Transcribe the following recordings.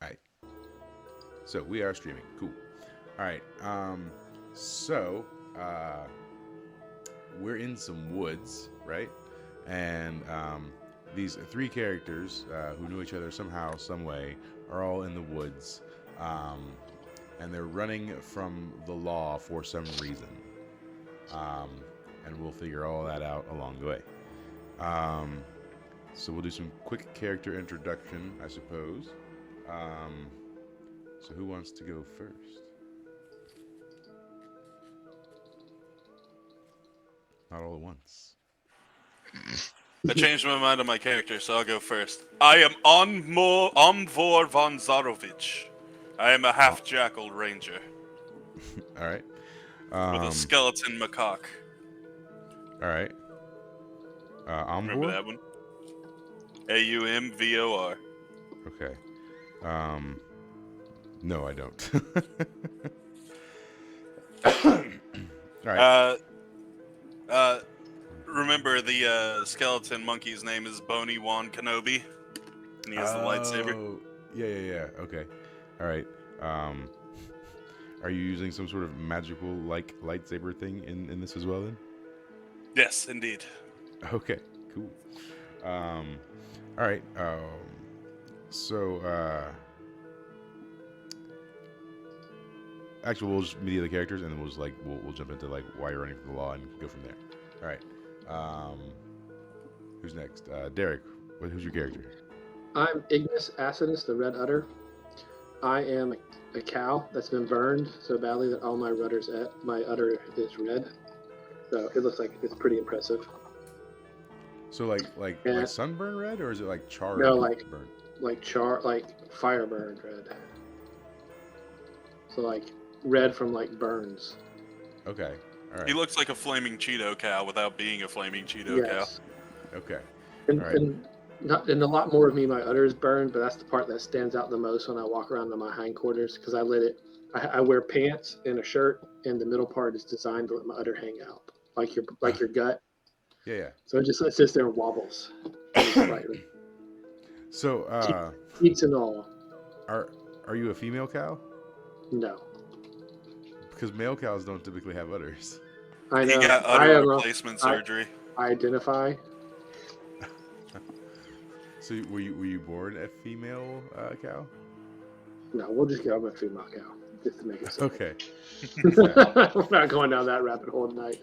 All right. So we are streaming. Cool. All right. So uh, we're in some woods, right? And these three characters who know each other somehow, some way, are all in the woods, um, and they're running from the law for some reason. Um, and we'll figure all that out along the way. Um, so we'll do some quick character introduction, I suppose. Um, so who wants to go first? Not all at once. I changed my mind on my character, so I'll go first. I am Omvor von Zarovich. I am a Oh, half jackal ranger all right. with a Um, skeleton macaque. all right. Remember Omvor? that one? Aumvor. Okay. Um, no, I don't. all right. Uh, uh, remember the skeleton monkey's name is Boney Wan Kenobi, and he has the lightsaber. Oh, yeah. Okay. All right. Um, are you using some sort of magical like lightsaber thing in this as well then? Yes, indeed. Okay, cool. Um, all right. So actually, we'll just meet the characters, and then we'll just like we'll jump into like why you're running from the law and go from there. All right. Um, who's next? Derek. Who's your character? I'm Ignis Acidus, the Red Udder. I am a cow that's been burned so badly that all my my udder is red. So it looks like it's pretty impressive. So like And sunburn red, or is it like charred no, like burn? like fire burned red. So like red from like burns. Okay. All He right. looks like a flaming Cheeto cow without being a flaming Cheeto cow. Yes. Okay. And, All right. and and a lot more of me, my udder is burned, but that's the part that stands out the most when I walk around on my hindquarters because I let it. I wear pants and a shirt, and the middle part is designed to let my udder hang out, like your gut. Yeah. So it sits there and wobbles slightly, So cheeks and all. are are you a female cow? No, Because male cows don't typically have udders. I He know. got udder replacement surgery. I identify. So were you born a female cow? No, we'll just go. I'm a female cow, just to make it simple. Okay. We're not going down that rabbit hole tonight.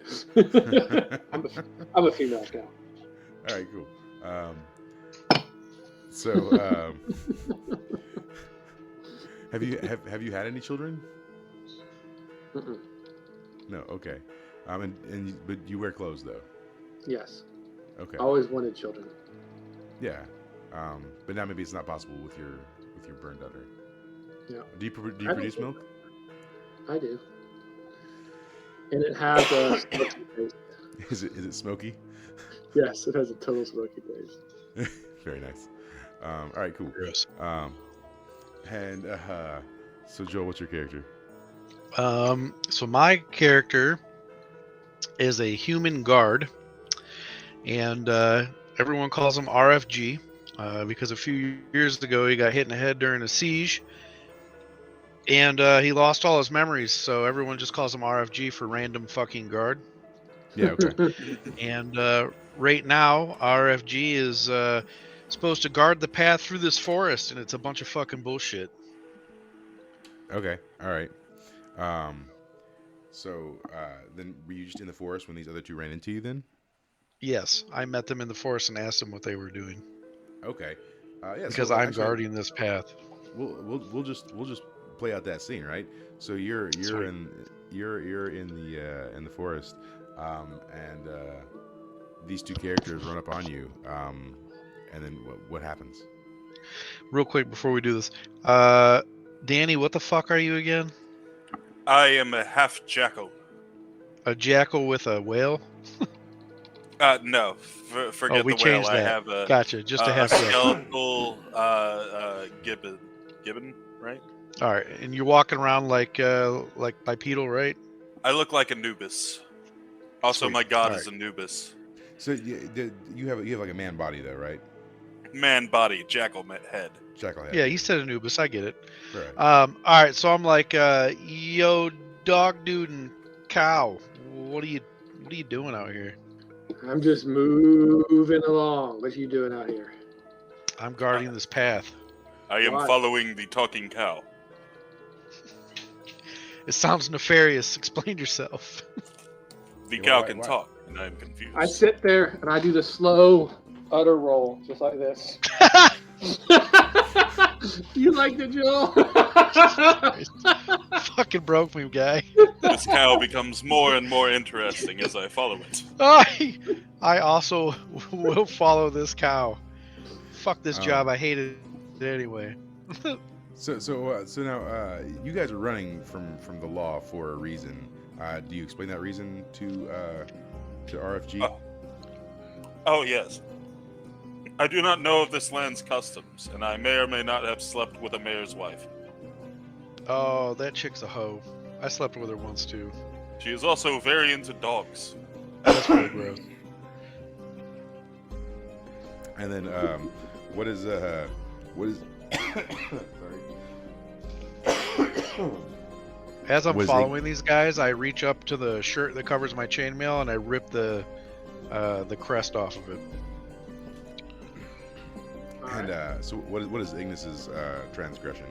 I'm a female cow. All right. Cool. So have you had any children? Mm-mm. No. Okay. But you wear clothes though. Yes, Okay. always wanted children. Yeah. But now maybe it's not possible with your burned udder. Yeah, Do you I produce do. milk? I do. And it has a smoky taste. Is it smoky? Yes, it has a total smoky taste. Very nice. All right. Cool. Gross. And so Joel, what's your character? So my character is a human guard, and everyone calls him RFG because a few years ago he got hit in the head during a siege, and he lost all his memories. So everyone just calls him RFG for random fucking guard. Yeah. Okay. And right now, RFG is supposed to guard the path through this forest, and it's a bunch of fucking bullshit. Okay. All right. Um, so then were you just in the forest when these other two ran into you? Then. Yes, I met them in the forest and asked them what they were doing Okay. Yeah. because So I'm actually, guarding this path. we'll just play out that scene, right? So you're Sweet. you're in the forest, and these two characters run up on you, and then what happens? Real quick before we do this, Danny, what the fuck are you again? I am a half jackal. A jackal with a whale? No, Oh, forget we the whale. changed I that. have Gotcha. Just a a half jackal. skeletal gibbon, right? All right, and you're walking around like bipedal, right? I look like Anubis. Also, Sweet. my god All is Anubis. So you have like a man body though, right? Man body, jackal head. Shacklehead. Yeah, he said Anubis. I get it. Right. All right, so I'm like, yo, dog, dude, and cow. What are you doing out here? I'm just moving along. What are you doing out here? I'm guarding this path. I am Why? following the talking cow. It sounds nefarious. Explain yourself. The Yeah, cow why- can why? talk, and I am confused. I sit there and I do the slow udder roll, just like this. You like the Joel? Fucking broke me, guy. This cow becomes more and more interesting as I follow it. I also will follow this cow. Fuck this Um, job. I hate it anyway. So now you guys are running from the law for a reason. Do you explain that reason to RFG? Oh, yes. I do not know of this land's customs, and I may or may not have slept with a mayor's wife. Oh, that chick's a hoe. I slept with her once too. She is also very into dogs. That's pretty gross. And then what is sorry. As I'm Was it- following these guys, I reach up to the shirt that covers my chainmail and I rip the crest off of it. And so what is Ignis's transgression?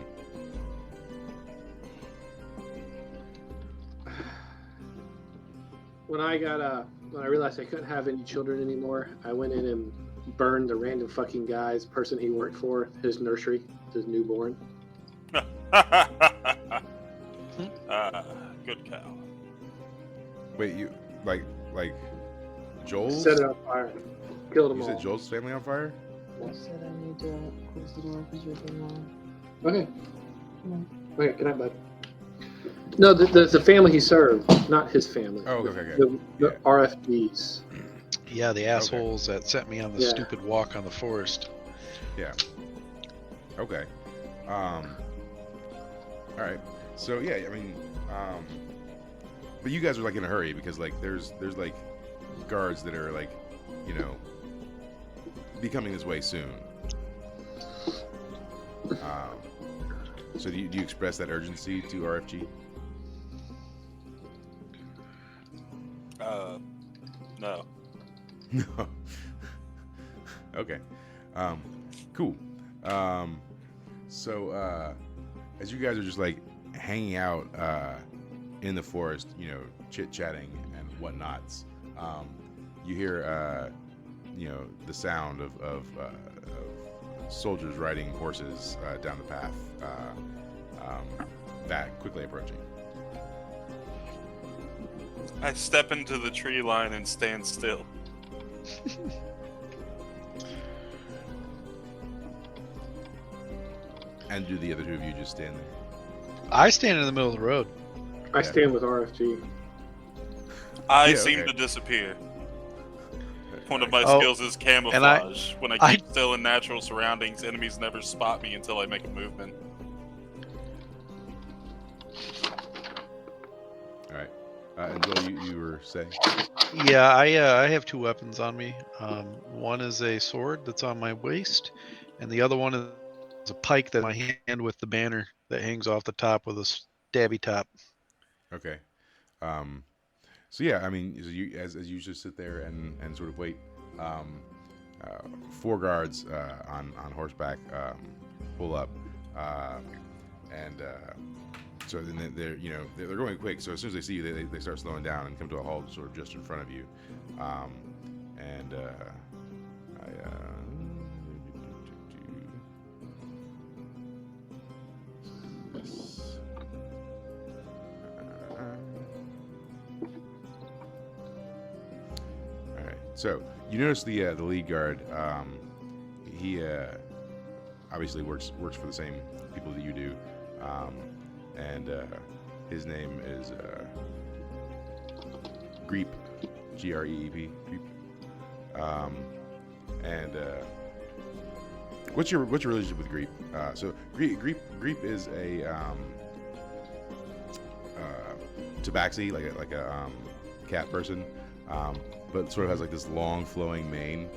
When I realized I couldn't have any children anymore, I went in and burned the random fucking guy's person he worked for, his nursery, his newborn. Good cow. Wait, you like Joel's? Set it on fire. Killed them You all. said Joel's family on fire? I said I need to close the door because you're getting on. Okay. Come on. Okay, good night, bud. No, the family he served, not his family. Oh, okay. The Yeah. RFDs. Yeah, the assholes that sent me on the Yeah. stupid walk on the forest. Okay. All right. So yeah, I mean, but you guys are like in a hurry because like there's like guards that are like, you know, be coming this way soon. So do you express that urgency to RFG? No. No. Okay. Cool. So as you guys are just like hanging out in the forest, you know, chit-chatting and whatnots, you hear you know, the sound of soldiers riding horses down the path, that quickly approaching. I step into the tree line and stand still. And do the other two of you just stand there? I stand in the middle of the road. I Yeah. stand with RFG. I Yeah, seem okay. to disappear. One of my Oh, skills is camouflage. When I I- keep still in natural surroundings, enemies never spot me until I make a movement. All right. And Joel, you were saying? Yeah, I have two weapons on me. One is a sword that's on my waist, and the other one is a pike that in my hand with the banner that hangs off the top with a stabby top. Okay. So yeah, I mean, as you just sit there and sort of wait, four guards on horseback pull up, and so then they're you know they're going quick. So as soon as they see you, they start slowing down and come to a halt, sort of just in front of you, and All right. So you notice the lead guard. He obviously works for the same people that you do, and his name is Greep, Greep. Greep. And what's your relationship with Greep? So Greep is a tabaxi, like a cat person, but sort of has like this long flowing mane,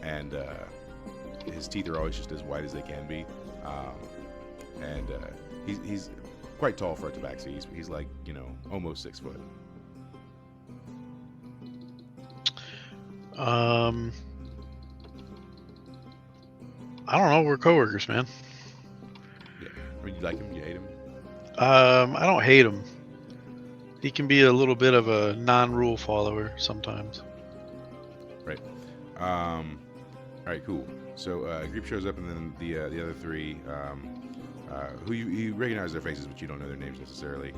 and his teeth are always just as white as they can be, and he's quite tall for a tabaxi. He's like almost 6 foot. I don't know. We're coworkers, man. Yeah, I mean, you like him? You hate him? I don't hate him. He can be a little bit of a non-rule follower sometimes. Right. All right. Cool. So Greep shows up, and then the other three, who you recognize their faces, but you don't know their names necessarily.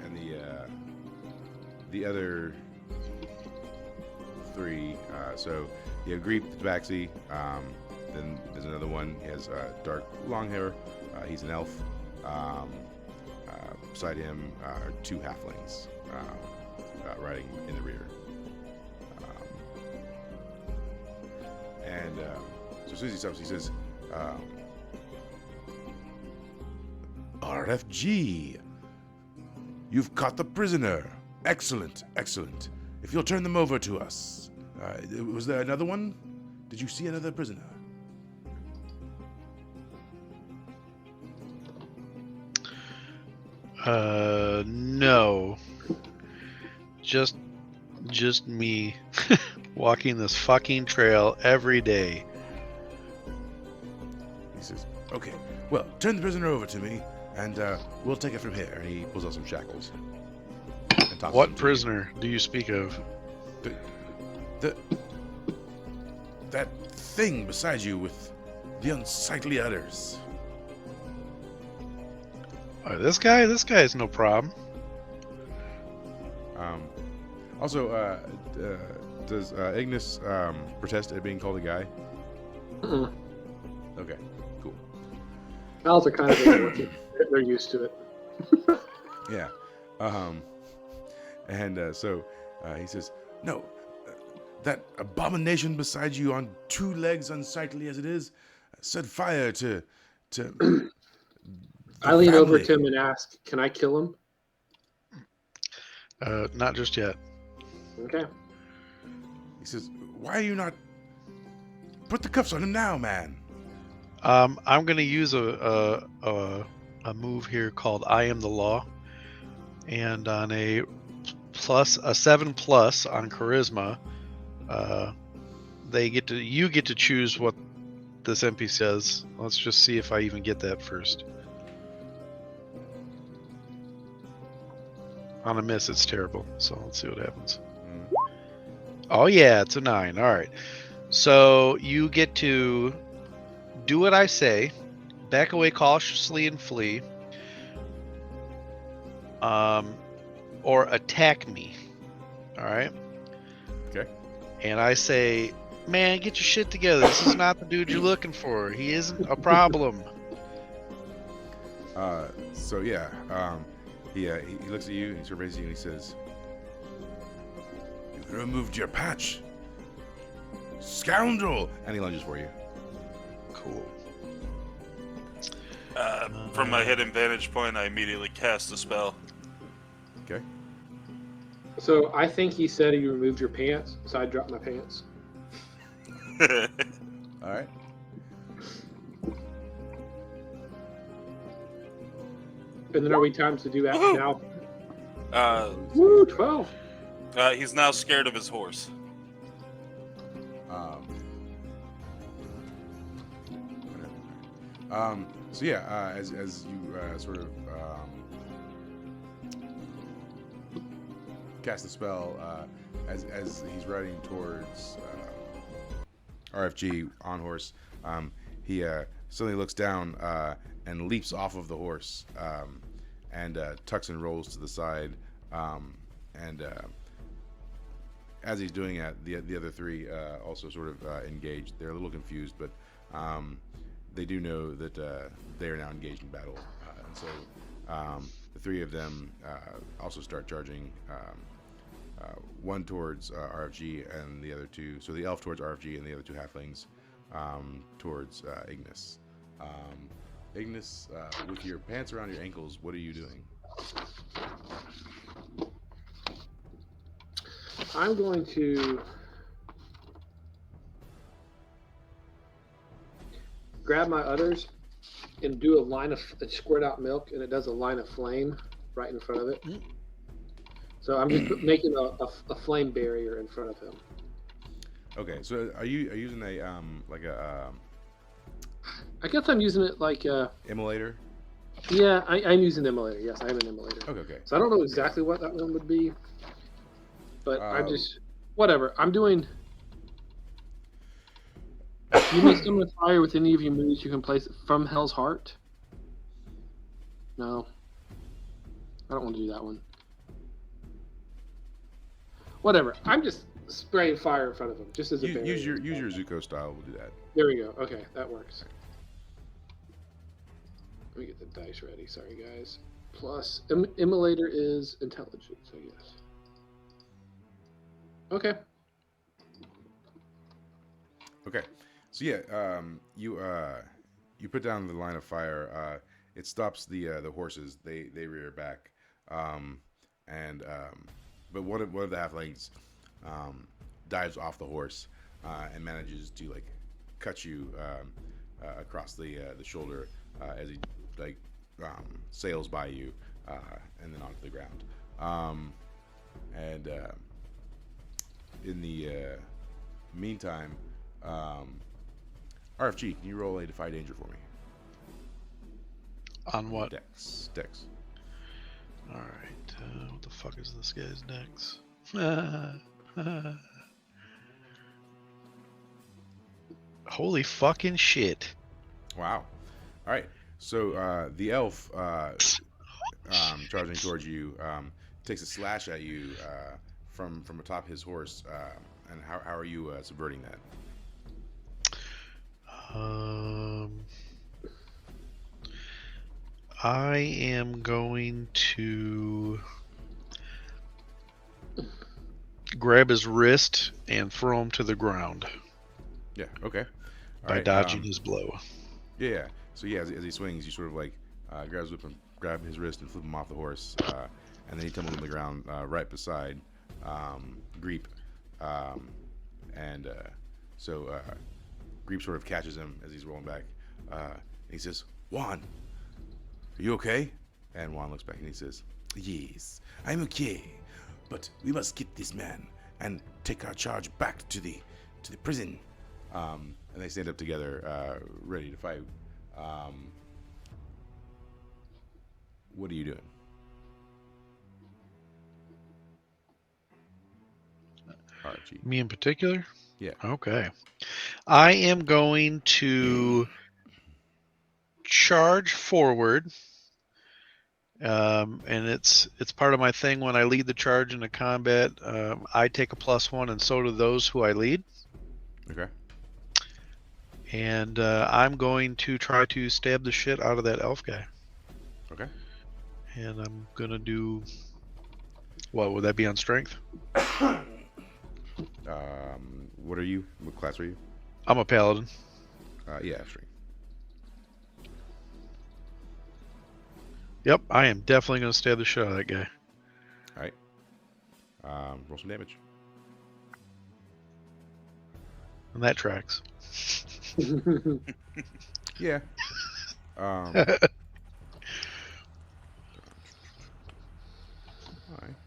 And the other three. So you have Greep, the Tabaxi. Then there's another one. He has dark, long hair. He's an elf. Beside him are 2 halflings riding in the rear. So as soon as he stops, he says, RFG, you've caught the prisoner. Excellent, excellent. If you'll turn them over to us. Was there another one? Did you see another prisoner? No. Just me walking this fucking trail every day. He says, okay, well, turn the prisoner over to me, and we'll take it from here. And he pulls out some shackles. And tosses What them to prisoner do you speak of? you. That thing beside you with the unsightly udders. This guy is no problem. Also, does Ignis protest at being called a guy? Mm-mm. Okay, cool. Owls are kind of they're used to it. Yeah. So he says, no, that abomination beside you on 2 legs, unsightly as it is, set fire to I lean over family. to him and ask, "Can I kill him?" Not just yet. Okay. He says, why are you not... Put the cuffs on him now, man. I'm gonna use a move here called I Am the Law, and on a 7+ on charisma, you get to choose what this MP says. Let's just see if I even get that first. On a miss, it's terrible. So let's see what happens. Oh yeah, it's a 9. All right. So you get to do what I say, back away cautiously and flee, or attack me. All right. Okay. And I say, man, get your shit together. This is not the dude you're looking for. He isn't a problem. So yeah, he looks at you and he surveys you and he says, "You've removed your patch, scoundrel!" And he lunges for you. Cool. From my hidden vantage point, I immediately cast a spell. Okay. So I think he said you removed your pants, so I dropped my pants. All right. And then are we timed to do that Woohoo! now? Woo, 12. He's now scared of his horse. So yeah, as you sort of cast the spell, as he's riding towards RFG on horse, he suddenly looks down and leaps off of the horse and tucks and rolls to the side, and as he's doing that, the other 3 also sort of engage. They're a little confused, but they do know that they are now engaged in battle, and so the 3 of them also start charging. One towards RFG and the other 2. So the elf towards RFG and the other 2 halflings towards Ignis. Ignis, with your pants around your ankles, what are you doing? I'm going to grab my udders and do a line of squirt out milk, and it does a line of flame right in front of it. Mm. So I'm just making a flame barrier in front of him. Okay, so are you using a like a I guess I'm using it like immolator? yeah, I'm using immolator. Yes, I am an immolator. Okay. So I don't know exactly what that one would be, but I Um, just whatever. I'm doing. You may summon fire with any of your moves. You can place it from Hell's Heart. No, I don't want to do that one. Whatever. I'm just spraying fire in front of him, just as a barrier. Use your Zuko style. We'll do that. There we go. Okay, that works. Let me get the dice ready. Sorry, guys. Plus, immolator is intelligence, I guess. Okay. Okay. So yeah, you put down the line of fire. It stops the horses. They rear back, but one of the halflings dives off the horse and manages to like cut you across the shoulder as he like sails by you and then onto the ground. In the meantime, RFG, can you roll a Defy Danger for me? On what? Dex. Alright, what the fuck is this guy's dex? Holy fucking shit. Wow. All right. So the elf charging towards you takes a slash at you from atop his horse. And how are you subverting that? I am going to grab his wrist and throw him to the ground Yeah. Okay. All by right, dodging his blow. Yeah. So yeah, as he swings, you sort of like grab his wrist and flip him off the horse, and then he tumbles on the ground right beside Greep, so Greep sort of catches him as he's rolling back. And he says, "Juan, are you okay?" And Juan looks back and he says, "Yes, I'm okay, but we must get this man and take our charge back to the prison." And they stand up together, ready to fight. What are you doing? Archie. Me in particular? Yeah. Okay. I am going to charge forward. And it's part of my thing when I lead the charge into combat. I take a +1, and so do those who I lead. Okay. And I'm going to try to stab the shit out of that elf guy. Okay. And I'm gonna do. What would that be on strength? What are you? What class are you? I'm a paladin. Yeah, strength. Yep, I am definitely gonna stab the shit out of that guy. All right. Roll some damage. And that tracks. Yeah. All right.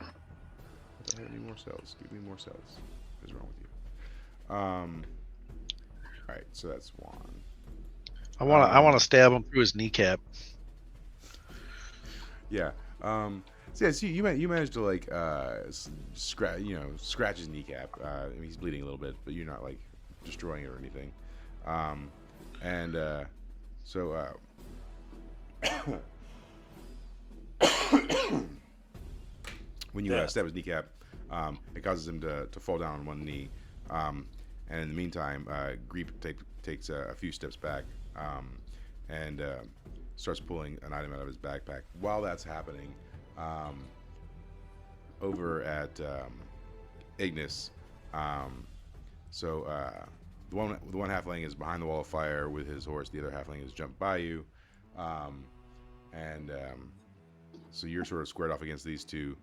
I don't have any more cells. Give me more cells. What's wrong with you? All right. So that's one. I wanna stab him through his kneecap. Yeah. So yeah. So you managed to like scratch his kneecap. I mean, he's bleeding a little bit, but you're not like destroying it or anything. When you stab his kneecap, it causes him to fall down on one knee. And in the meantime, Greep takes a few steps back and starts pulling an item out of his backpack. While that's happening, over at Ignis, the one halfling is behind the wall of fire with his horse. The other halfling has jumped by you, so you're sort of squared off against these two.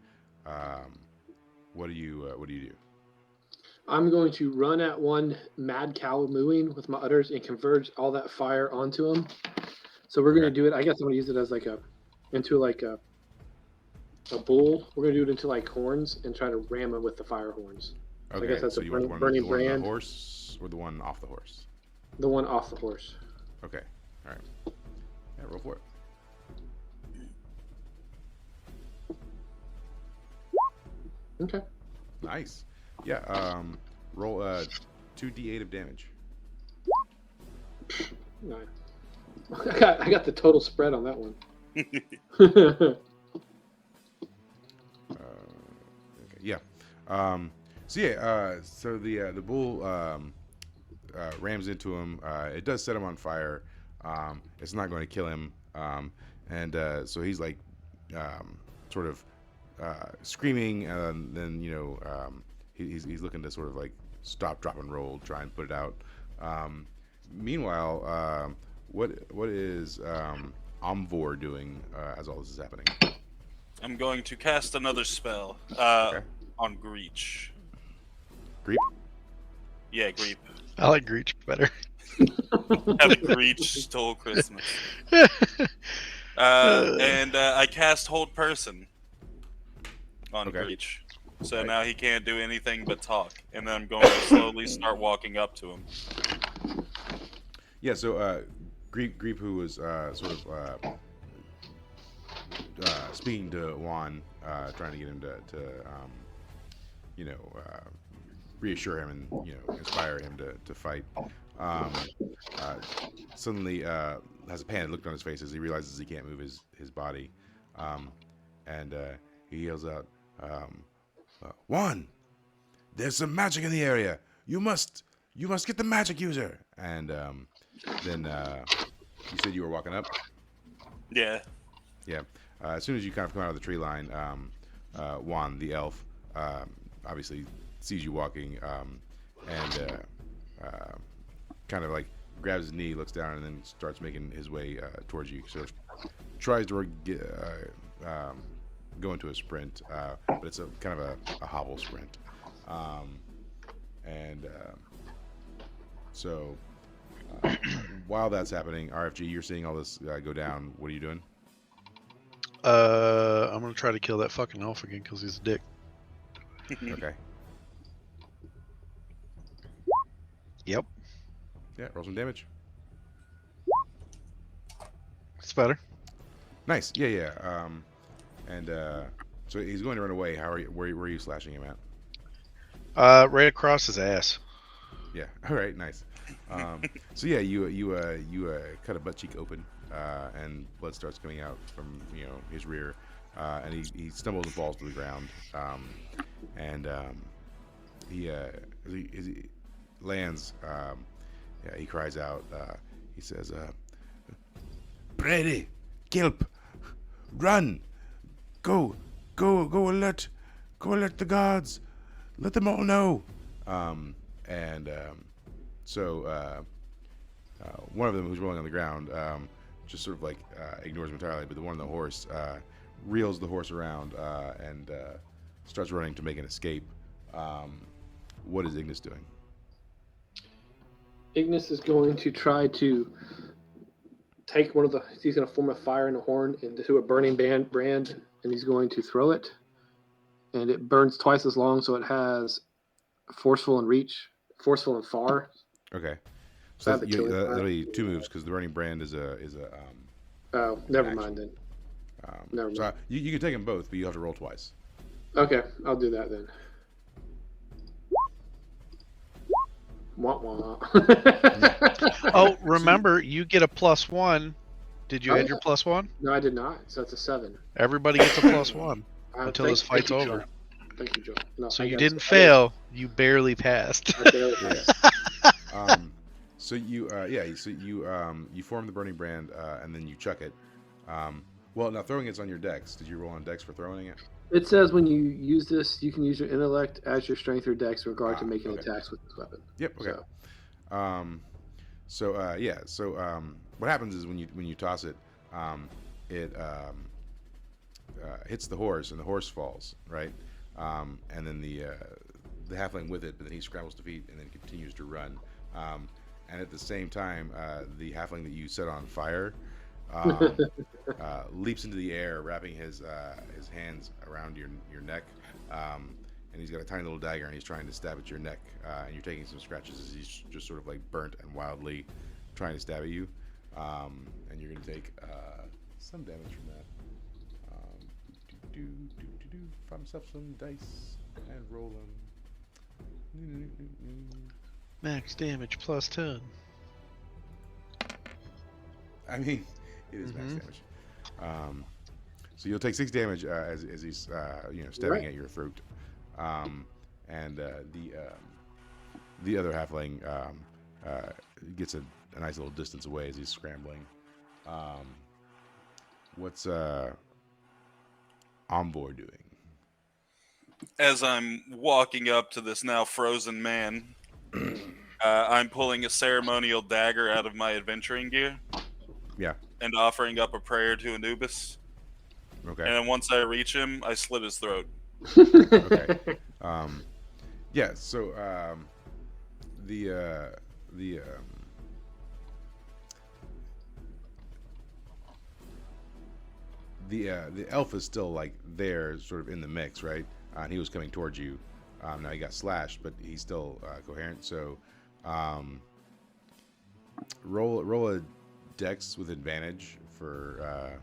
What do you do? I'm going to run at one mad cow mooing with my udders and converge all that fire onto him. So we're going to Okay. do it. I guess I'm going to use it as into a bull. We're going to do it into like horns and try to ram him with the fire horns. So Okay. I guess that's So a you want burning the one on brand. the horse or the one off the horse? The one off the horse. Okay. All right. Yeah, roll for it. Okay. Nice. Yeah. Roll 2d8 of damage. 9. I got the total spread on that one. Okay. Yeah. So the bull rams into him. It does set him on fire. It's not going to kill him. So he's like sort of screaming, and then he's looking to sort of like stop, drop, and roll, try and put it out. Meanwhile, what is Omvor doing as all this is happening? I'm going to cast another spell Okay. on Greech. Creep. Yeah, Greep. I like Greech better. Have Greech stole Christmas. And I cast Hold Person on Okay. Greech. So Right. now he can't do anything but talk. And then I'm going to slowly start walking up to him. Yeah. So Greep, who was sort of speaking to Juan, trying to get him to reassure him and inspire him to fight. Suddenly has a panic look on his face as he realizes he can't move his body, and he yells out, "Juan, there's some magic in the area. You must get the magic user." And then you said you were walking up. Yeah. Yeah. As soon as you kind of come out of the tree line, Juan, the elf, obviously sees you walking, and kind of like grabs his knee, looks down, and then starts making his way towards you. So tries to go into a sprint, but it's a kind of a hobble sprint. So while that's happening, RFG, you're seeing all this go down. What are you doing? I'm gonna try to kill that fucking elf again because he's a dick. Okay. Yep, Yeah, roll some damage. it's better. Nice. Yeah. So he's going to run away. How are you? Where are you slashing him at? Right across his ass. Yeah. All right. Nice. So yeah, you cut a butt cheek open, and blood starts coming out from his rear, and he stumbles and falls to the ground, and as he lands, he cries out. He says, "Brady, Gilp, run, go alert the guards, let them all know." So one of them, who's rolling on the ground, just sort of like ignores him entirely, but the one on the horse reels the horse around and starts running to make an escape. What is Ignis doing? Ignis is going to try to take he's going to form a fire in a horn into a burning brand, and he's going to throw it. And it burns twice as long, so it has forceful and far. Okay. I So have the killing that'll fire. be 2 moves because the burning brand is a Oh, never action. mind then. Never so mind. you can take them both, but you have to roll twice. Okay, I'll do that then. Wah wah. Oh, remember, you get a +1. Did you Oh, add your +1? No, I did not. So that's a 7. Everybody gets a +1 until Thank- this fight's thank you, over. Joel. Thank you, Joel. No, So I you got didn't it. fail. You barely passed. I barely passed. So you you form the burning brand and then you chuck it. Well, now throwing it's on your dex. Did you roll on dex for throwing it? It says when you use this, you can use your intellect as your strength or dex in regard to making okay. attacks with this weapon. Yep. Okay. So, What happens is when you toss it, it hits the horse and the horse falls, right? And then the the halfling with it, but then he scrambles to feet and then continues to run. And at the same time, the halfling that you set on fire leaps into the air, wrapping his hands around your neck. And he's got a tiny little dagger, and he's trying to stab at your neck. And you're taking some scratches as he's just sort of like burnt and wildly trying to stab at you. And you're going to take some damage from that. Find himself some dice and roll them. Max damage plus 10. I mean, it is max damage. So you'll take 6 damage as he's stabbing at your throat. And the other halfling gets a nice little distance away as he's scrambling. What's Ombor doing? As I'm walking up to this now frozen man, I'm pulling a ceremonial dagger out of my adventuring gear. Yeah. And offering up a prayer to Anubis. Okay. And then once I reach him, I slit his throat. Okay. Yeah. So the elf is still like there, sort of in the mix, right? And he was coming towards you. Now he got slashed, but he's still coherent. So roll a dex with advantage for.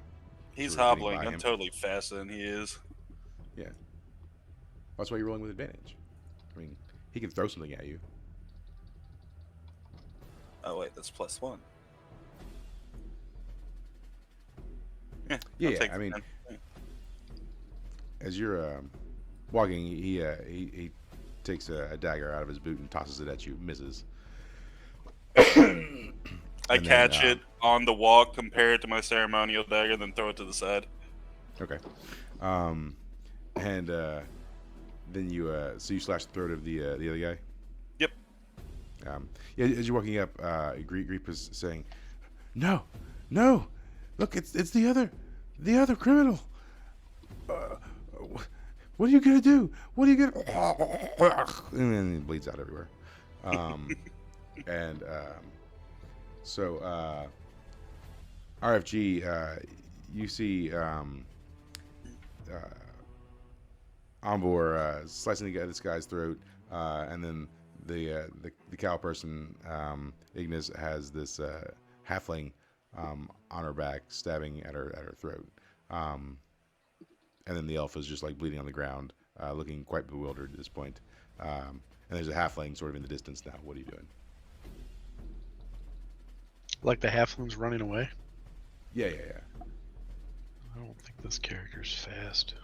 He's sort of getting hobbling. by I'm him. totally faster than he is. Yeah. That's why you're rolling with advantage. I mean, he can throw something at you. Oh wait, that's +1. Yeah, I'll take I mean, the 10. as you're walking, he takes a dagger out of his boot and tosses it at you. Misses. I And then, catch it on the walk, compare it to my ceremonial dagger, then throw it to the side. Okay. And then you so you slash the throat of the other guy. Yep. Yeah. As you're walking up, Greep is saying, "No, no, look, it's the other criminal. What are you gonna do? What are you gonna?" And then he bleeds out everywhere. And so RFG, you see Ombor slicing this guy's throat, and then the cow person, Ignis, has this halfling on her back, stabbing at her throat, and then the elf is just like bleeding on the ground, looking quite bewildered at this point. And there's a halfling sort of in the distance now. What are you doing? Like the halfling's running away. Yeah. I don't think this character's fast.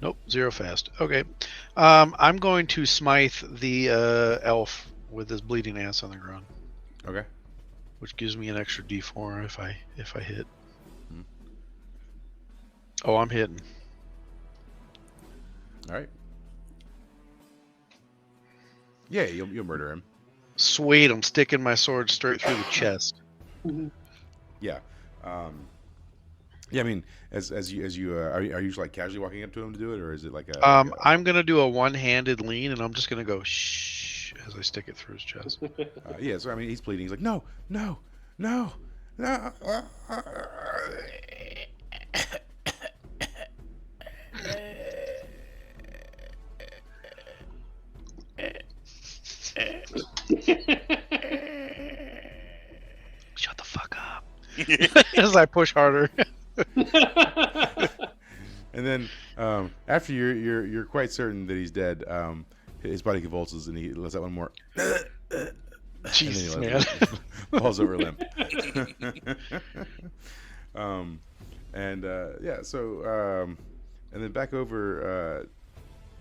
Nope, 0 fast. Okay. I'm going to smite the elf with his bleeding ass on the ground, Okay. which gives me an extra D4 if I hit. Hmm. Oh, I'm hitting. All right. Yeah, you'll murder him. Sweet, I'm sticking my sword straight through the chest. Yeah. Yeah, I mean, as you are you just like casually walking up to him to do it, or is it like a? I'm gonna do a one-handed lean, and I'm just gonna go shh as I stick it through his chest. Yeah, so I mean, he's bleeding. He's like, no. Shut the fuck up. As I push harder. And then after you're quite certain that he's dead, his body convulses and he lets out one more. Jesus, and then man. he falls over limp. Yeah, so and then back over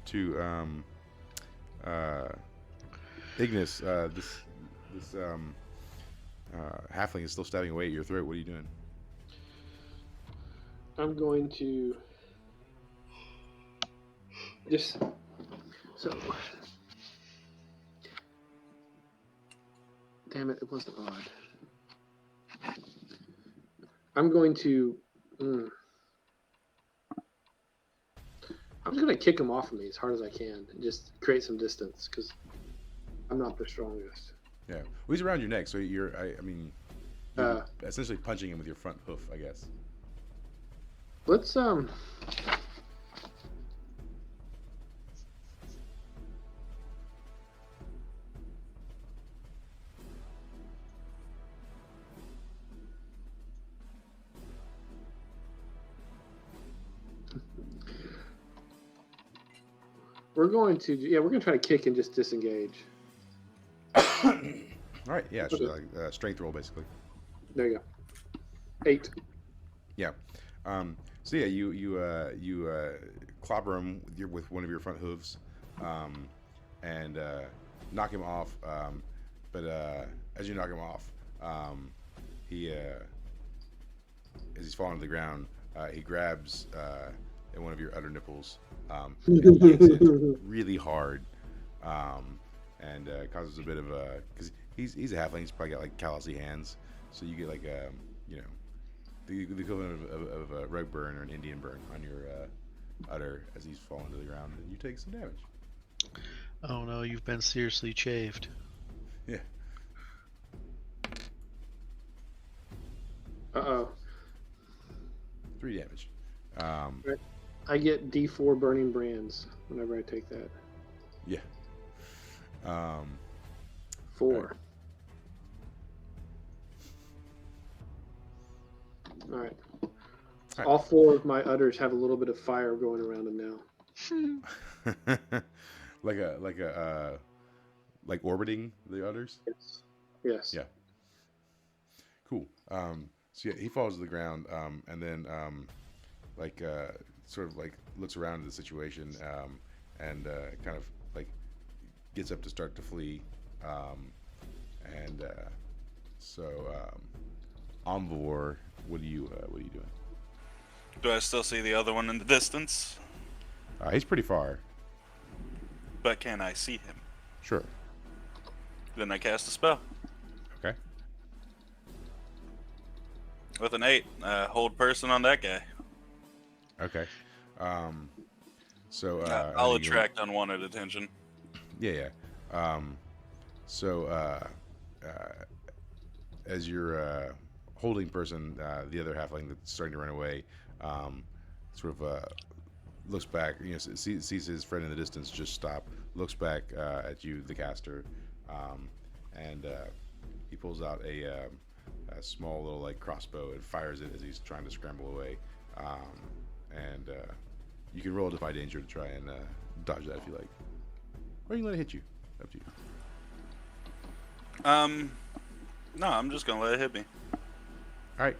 to Ignis. This halfling is still stabbing away at your throat. What are you doing? I'm going to just so. Damn it! It wasn't odd. I'm going to. I'm just gonna kick him off of me as hard as I can and just create some distance because I'm not the strongest. Yeah. Well, he's around your neck, so I mean, you're Uh, essentially punching him with your front hoof, I guess. let's we're gonna try to kick and just disengage. All right. Yeah. So like strength roll, basically. There you go. 8. Yeah. So yeah, you clobber him with one of your front hooves, and knock him off. But as you knock him off, he as he's falling to the ground, he grabs at one of your udder nipples, and yanks it really hard, and causes a bit of a because he's a halfling. He's probably got like callousy hands, so you get like you know. The equivalent of a rug burn or an Indian burn on your udder as he's falling to the ground, and you take some damage. Oh no, you've been seriously chafed. Yeah. Uh-oh. 3 damage. I get D4 burning brands whenever I take that. Yeah. 4. Right. All right. Alright. All 4 of my udders have a little bit of fire going around them now. like orbiting the udders. Yes. Yes. Yeah. Cool. So yeah, he falls to the ground, and then sort of like looks around at the situation, and kind of like gets up to start to flee, and so Omvor, what are you doing? Do I still see the other one in the distance? He's pretty far. But can I see him? Sure. Then I cast a spell. Okay. With an 8. Hold person on that guy. Okay. So I'll you- attract unwanted attention. Yeah. So as you're holding person, the other halfling that's starting to run away, sort of looks back. You know, sees his friend in the distance just stop. Looks back at you, the caster, and he pulls out a small little like crossbow and fires it as he's trying to scramble away. And you can roll a defy danger to try and dodge that if you like, or you can let it hit you. Up to you. No, I'm just gonna let it hit me. All right.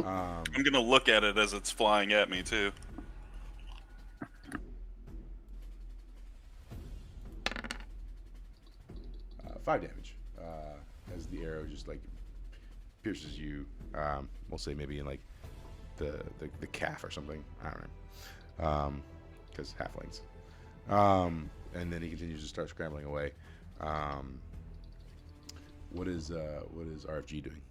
I'm gonna look at it as it's flying at me too. Five damage as the arrow just like pierces you. We'll say maybe in like the calf or something. I don't know, because halflings. And then he continues to start scrambling away. What is RFG doing?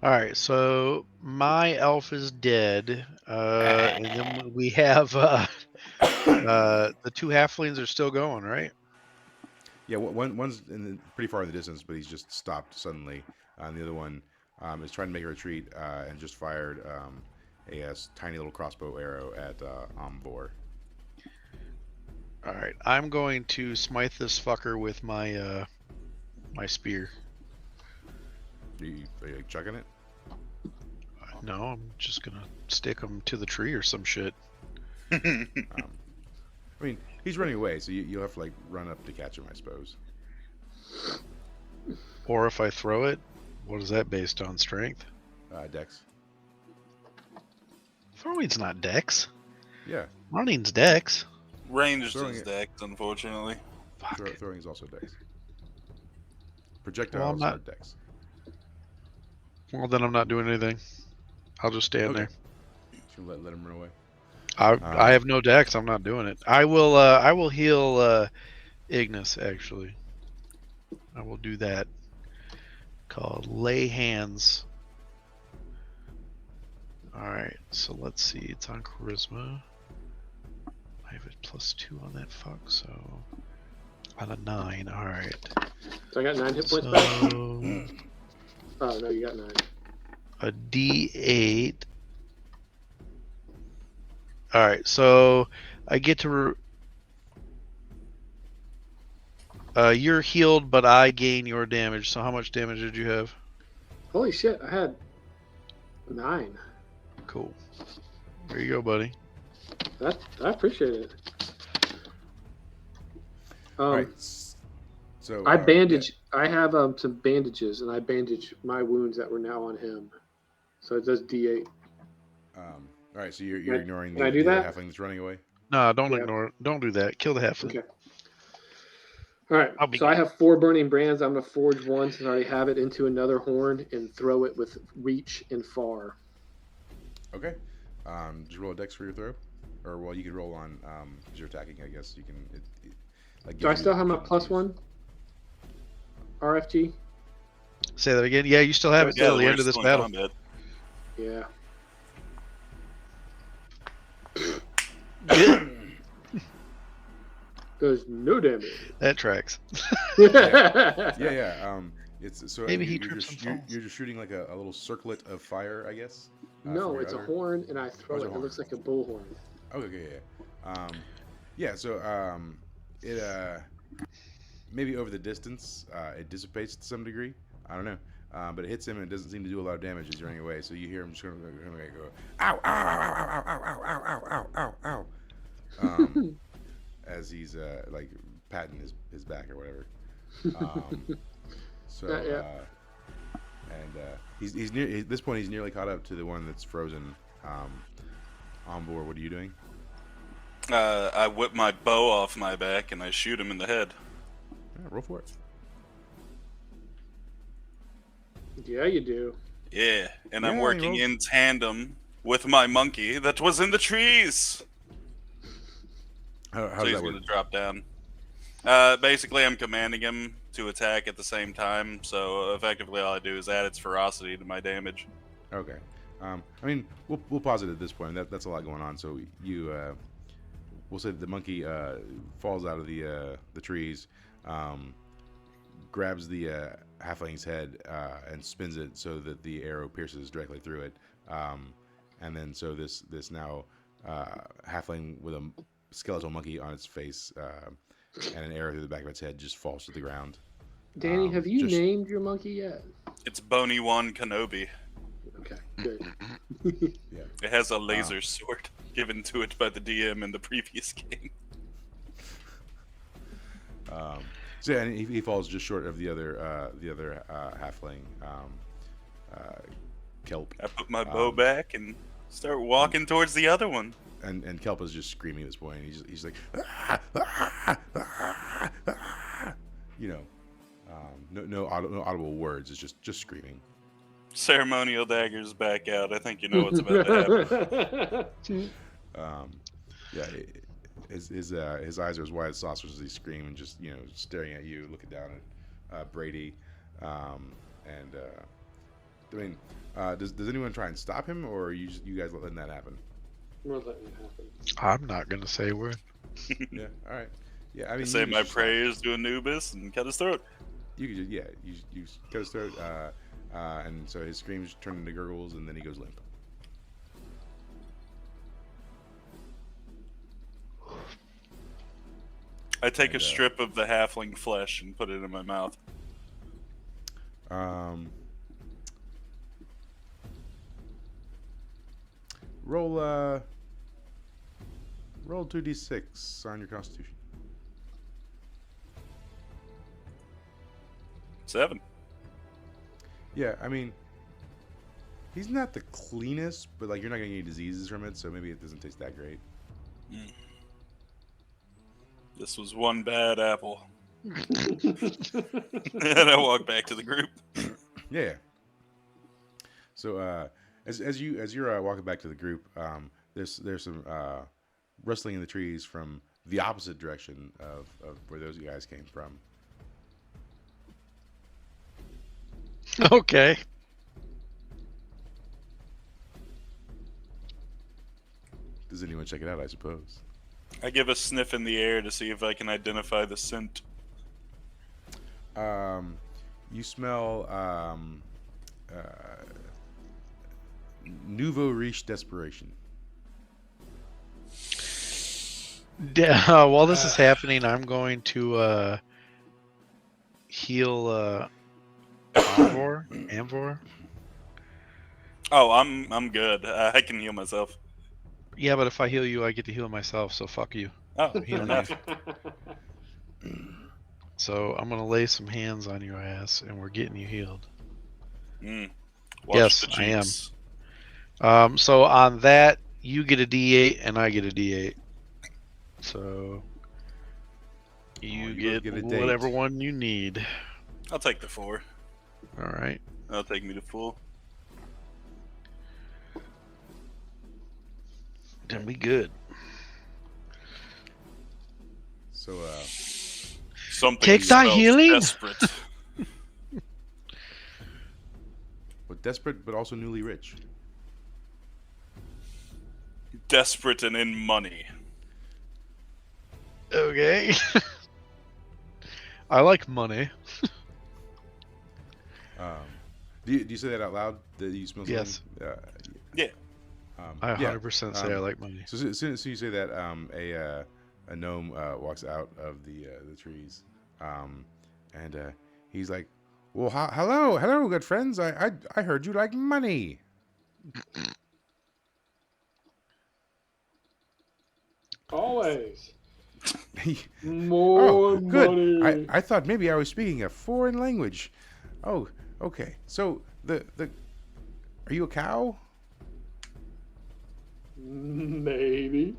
All right, so my elf is dead, and then we have the 2 halflings are still going, right? Yeah, one's pretty far in the distance, but he's just stopped suddenly. And the other one is trying to make a retreat and just fired a tiny little crossbow arrow at Omvor. All right, I'm going to smite this fucker with my my spear. Are you like, chucking it? No, I'm just gonna stick him to the tree or some shit. I mean, he's running away, so you'll have to like run up to catch him, I suppose. Or if I throw it, what is that based on? Strength? Dex. Throwing's not dex. Yeah, Running's dex. Ranged Throwing is it. dex, unfortunately. Fuck. throwing is also Dex. Projectiles not- are Dex. Well, then I'm not doing anything. I'll just stand Okay. there. Should let him run away. I have no dex. I'm not doing it. I will heal Ignis actually. I will do that. Called lay hands. All right. So let's see. It's on charisma. +2 on that fuck, so out of 9. All right. So I got 9 hit points back. So Oh no, you got 9. a D8. All right, so I get to. You're healed, but I gain your damage. So how much damage did you have? Holy shit! I had 9. Cool. There you go, buddy. I appreciate it. All right. So I bandage. I have some bandages, and I bandage my wounds that were now on him. So it does D8. All right. So you're Can I- ignoring can I the do that? halfling that's running away. No, don't Yeah. ignore it. Don't do that. Kill the halfling. Okay. All right. I'll be So I good. have 4 burning brands. I'm gonna forge one since I already have it into another horn and throw it with reach and far. Okay. Just roll a dex for your throw, or well, you can roll on because you're attacking. I guess you can. Like Do I gives you still the have my opportunity to +1? RFG. Say that again. Yeah, you still have it Yeah, till the we're end of this still in battle. combat. Yeah. Does no damage. That tracks. Yeah. It's so Maybe he you're trips just, and falls. you're just shooting like a little circlet of fire, I guess. No, from your it's a other- horn, and I throw it's it. a It horn. looks like a bullhorn. Okay, yeah. So it maybe over the distance it dissipates to some degree. I don't know, but it hits him and it doesn't seem to do a lot of damage as he's running away. So you hear him just going to go, ow, ow, ow, ow, ow, ow, ow, ow, ow, ow, as he's like patting his back or whatever. So Yeah. he's near at this point. He's nearly caught up to the one that's frozen. On board. What are you doing? I whip my bow off my back and I shoot him in the head. Yeah, roll for it. Yeah, you do. Yeah, and I'm Yeah, working you roll. in tandem with my monkey that was in the trees. How So does he's that work? going to drop down. Basically, I'm commanding him to attack at the same time. So effectively, all I do is add its ferocity to my damage. Okay. I mean, we'll pause it at this point. That's a lot going on. So we'll say that the monkey falls out of the trees, grabs the halfling's head and spins it so that the arrow pierces directly through it, and then so this now halfling with a skeletal monkey on its face and an arrow through the back of its head just falls to the ground. Danny, have you just- named your monkey yet? It's Bony One Kenobi. Okay, good. It has a laser sword given to it by the DM in the previous game. So yeah, and he falls just short of the other halfling, Kelp, I put my bow back and start walking towards the other one. and Kelp is just screaming at this point. He's like, no audible words. It's just screaming. Ceremonial daggers back out. I think you know what's about to happen. Yeah, his eyes are as wide as saucers as he screams and just staring at you, looking down at Brady, and I mean, does anyone try and stop him, or are you guys letting that happen? We're letting it happen. I'm not gonna say a word. Yeah, all right. Yeah, I I mean, say you could my just- prayers to Anubis and cut his throat. You could just you cut his throat, and so his screams turn into gurgles, and then he goes limp. I take a And, strip of the halfling flesh and put it in my mouth. Roll 2d6 on your Constitution. 7. Yeah, I mean, he's not the cleanest, but like you're not getting any diseases from it, so maybe it doesn't taste that great. This was one bad apple. And I walk back to the group. Yeah. So as you're walking back to the group, there's some rustling in the trees from the opposite direction of where those guys came from. Okay. Does anyone check it out? I suppose. I give a sniff in the air to see if I can identify the scent. You smell nouveau riche desperation. While this is happening, I'm going to heal Amvor. Oh, I'm good. I can heal myself. Yeah, but if I heal you, I get to heal myself. So fuck you. Oh, I'm healing enough. So I'm gonna lay some hands on your ass, and we're getting you healed. Watch Yes, the I am. cheeks. So on that, you get a D8 and I get a D8. So you you get both get a date. whatever one you need. I'll take the 4. All right. That'll take me to full. Then we good. So Something Take thy smells healing. desperate. but desperate, but also newly rich. Desperate and in money. Okay. I like money. Do you say that out loud? That you smell something? Yes. Yeah. I yeah. 100% say I like money. So as soon as you say that, a gnome walks out of the trees, and he's like, "Well, hello, good friends. I heard you like money." Always. Oh, More good. money. I thought maybe I was speaking a foreign language. Oh, okay. So the are you a cow? Maybe.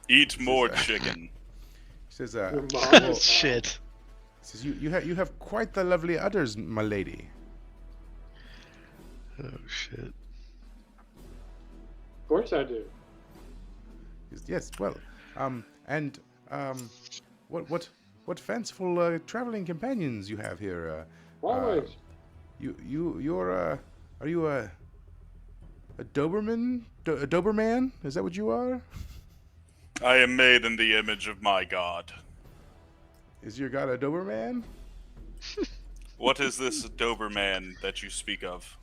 Eat more chicken. He says, Your mom well, is Shit. he says you have quite the lovely udders, my lady. Oh shit. Of course I do. He says, yes, well, and what fanciful traveling companions you have here? Always. You're are you a Doberman? A Doberman? Is that what you are? I am made in the image of my god. Is your god a Doberman? What is this Doberman that you speak of?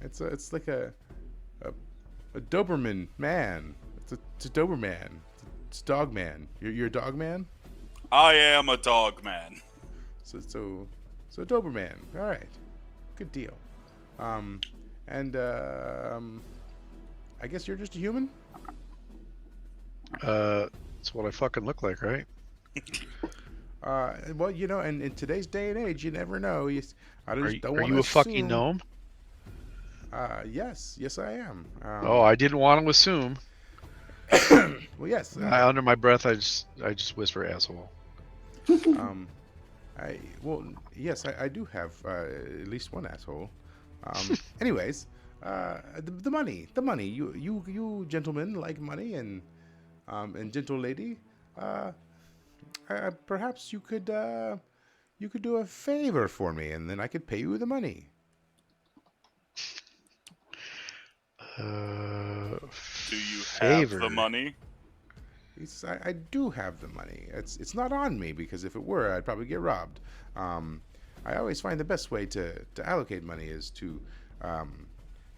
It's like a Doberman man. It's a Doberman. It's a dog man. You're a dog man. I am a dog man. So Doberman. All right, good deal. And I guess you're just a human. That's what I fucking look like, right? Well, you know, and in today's day and age, you never know. I just don't Are want you to a fucking assume. gnome? Yes, I am. Oh, I didn't want to assume. Well, yes. Under my breath, I just whisper asshole. Yes, I do have at least one asshole. Anyways, the money. You gentlemen like money, and gentle lady, perhaps you could do a favor for me, and then I could pay you the money. Do you favor. have the money? I do have the money. It's not on me, because if it were, I'd probably get robbed. I always find the best way to allocate money is to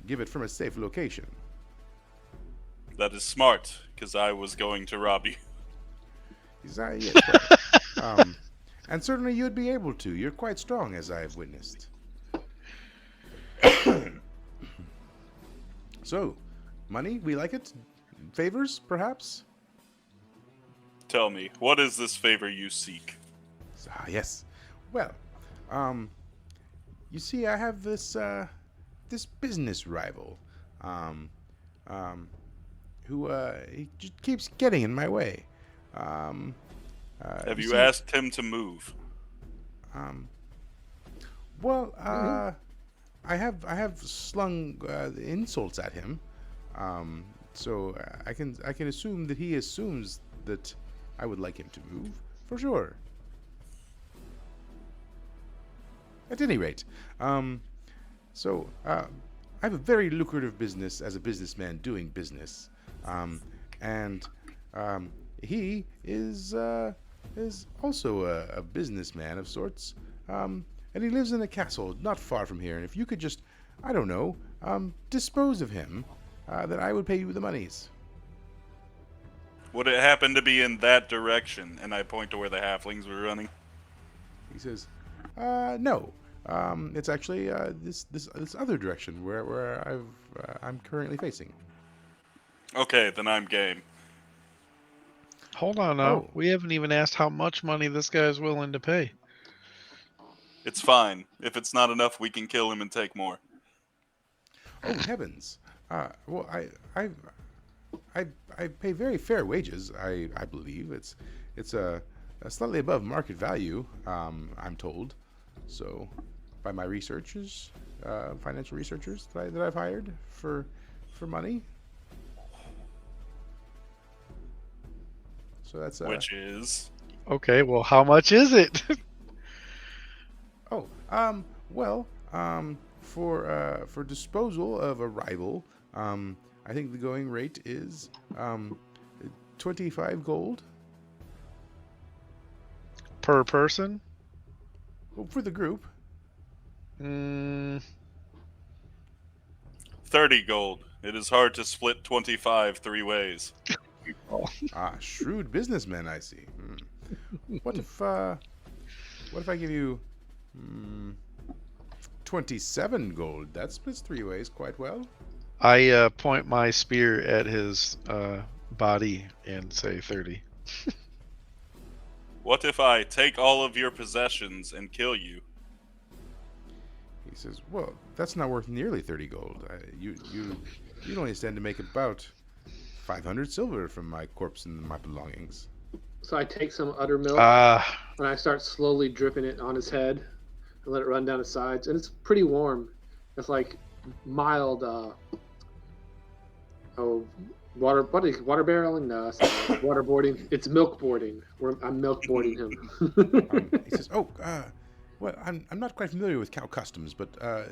give it from a safe location. That is smart, because I was going to rob you. Yes, and certainly you'd be able to. You're quite strong, as I have witnessed. So, money, we like it. Favors, perhaps. Tell me, what is this favor you seek? Yes. Well, you see, I have this business rival, who he just keeps getting in my way. Have you see, asked him to move? Well, I have slung insults at him, so I can assume that he assumes that I would like him to move, for sure. At any rate, I have a very lucrative business as a businessman doing business, and He is also a businessman of sorts, and he lives in a castle not far from here. And if you could just, I don't know, dispose of him, then I would pay you the monies. Would it happen to be in that direction? And I point to where the halflings were running. He says, "No, it's actually this other direction where I'm currently facing." Okay, then I'm game. Hold on now. Oh. We haven't even asked how much money this guy's willing to pay. It's fine. If it's not enough, we can kill him and take more. Oh heavens! Well, I pay very fair wages. I believe it's a slightly above market value. I'm told, so by my researchers, financial researchers that I've hired for money. So that's Which is... Okay, well, how much is it? For disposal of a rival, I think the going rate is 25 gold. Per person? Well, for the group. 30 gold. It is hard to split 25 3 ways. Shrewd businessman, I see. What if I give you 27 gold? That splits 3 ways quite well. I point my spear at his body and say 30. What if I take all of your possessions and kill you? He says, "Well, that's not worth nearly 30 gold. You'd only stand to make about 500 silver from my corpse and my belongings." So I take some udder milk and I start slowly dripping it on his head and let it run down his sides. And it's pretty warm. It's like mild water barreling? No, it's not waterboarding. It's milk boarding. I'm milk boarding him. He says, "Oh, well, I'm not quite familiar with cow customs, but I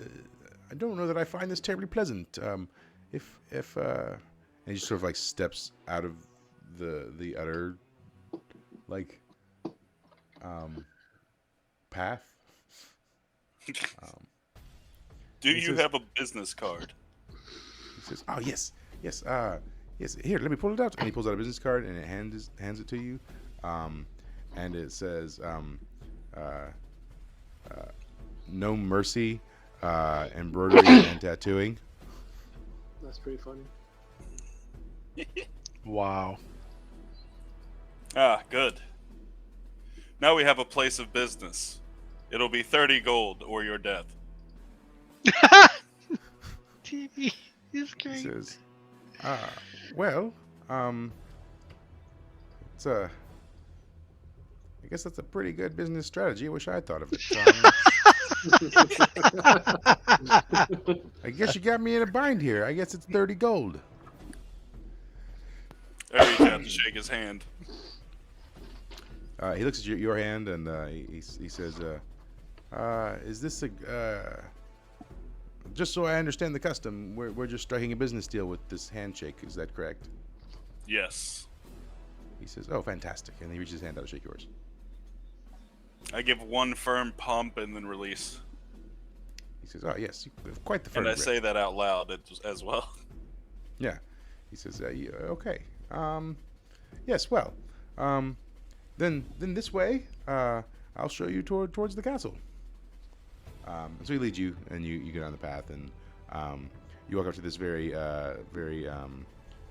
don't know that I find this terribly pleasant. If and he just sort of like steps out of the udder path. Do you have a business card? He says, "Oh yes, yes. Here, let me pull it out." And he pulls out a business card and hands it to you, and it says, "No mercy, embroidery and tattooing." That's pretty funny. Wow. Good. Now we have a place of business. It'll be 30 gold or your death. TV is He great. says, well, it's I guess that's a pretty good business strategy. I wish I had thought of it. I guess you got me in a bind here. I guess it's 30 gold. I reach out to shake his hand. He looks at your hand and he says, "Is this a just so I understand the custom? We're just striking a business deal with this handshake. Is that correct?" Yes. He says, "Oh, fantastic!" And he reaches his hand out to shake yours. I give one firm pump and then release. He says, "Oh yes, you have quite the firm And I grip." say that out loud as well. Yeah. He says, "Yeah, okay. Yes. Well, then this way. I'll show you towards the castle." So he leads you, and you get on the path, and you walk up to this very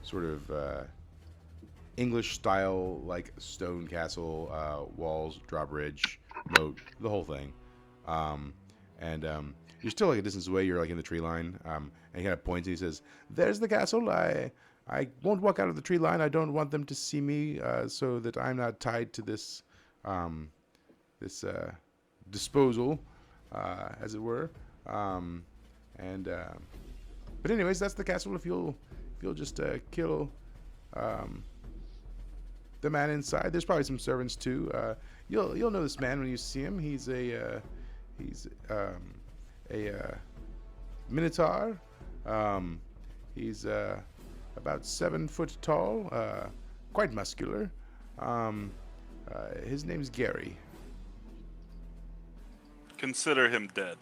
sort of English style like stone castle, walls, drawbridge, moat, the whole thing. And you're still like a distance away. You're like in the tree line, and he kind of points and he says, "There's the castle. I won't walk out of the tree line. I don't want them to see me, so that I'm not tied to this disposal, as it were. But anyways, that's the castle. If you'll just kill the man inside, there's probably some servants too. You'll know this man when you see him. He's a minotaur. He's about 7 foot tall, quite muscular. His name's Gary. Consider him dead.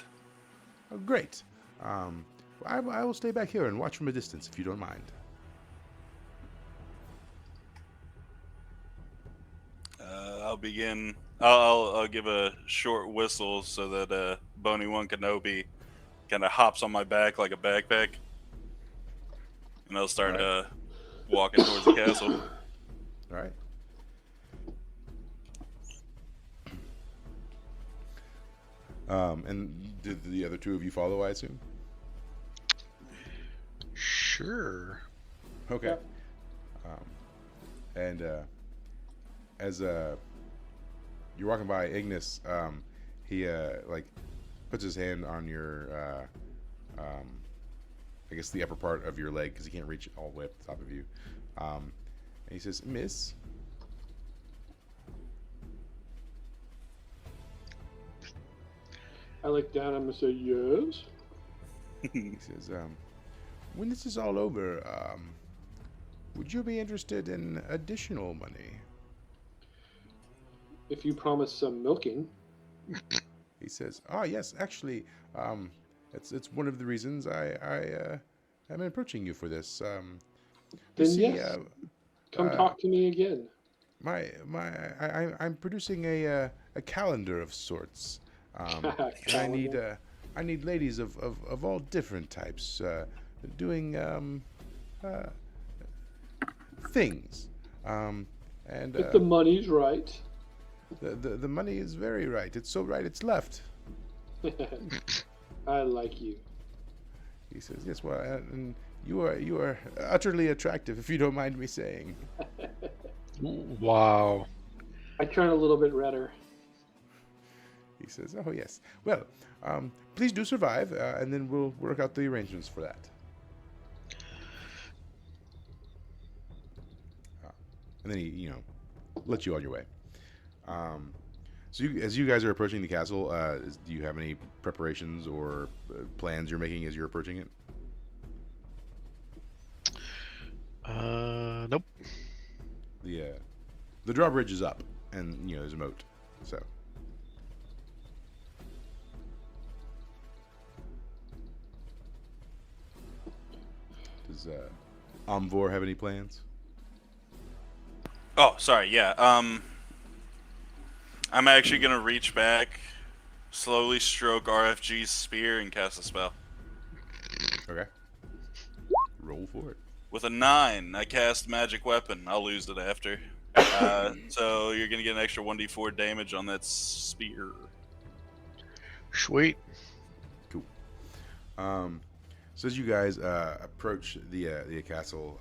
Oh, great. I will stay back here and watch from a distance if you don't mind. I'll begin. I'll give a short whistle so that Bony One Kenobi kind of hops on my back like a backpack, and I'll start walking towards the castle. All right. And did the other two of you follow, I assume? Sure. Okay. Yep. And as you're walking by Ignis, he like puts his hand on your, I guess the upper part of your leg because he can't reach all the way up the top of you. And he says, "Miss." I look down at him and say, yes. He says, "When this is all over, would you be interested in additional money?" If you promise some milking. He says, "Oh yes, actually, it's one of the reasons I am approaching you for this. You Then see, yes. Come talk to me again. I'm producing a calendar of sorts, and I need ladies of all different types doing things, and If the money's right. the money is very right. It's so right it's left." I like you. He says, "Yes, well, and you are utterly attractive, if you don't mind me saying." Wow. I turn a little bit redder. He says, "Oh yes. Well, please do survive, and then we'll work out the arrangements for that." And then he, lets you on your way. So as you guys are approaching the castle, do you have any preparations or plans you're making as you're approaching it? Nope. The drawbridge is up, and there's a moat. So does Omvor have any plans? Oh, sorry. Yeah. I'm actually gonna reach back, slowly stroke RFG's spear, and cast a spell. Okay. Roll for it. With a 9, I cast magic weapon. I'll lose it after. So you're gonna get an extra 1d4 damage on that spear. Sweet. Cool. So as you guys approach the castle,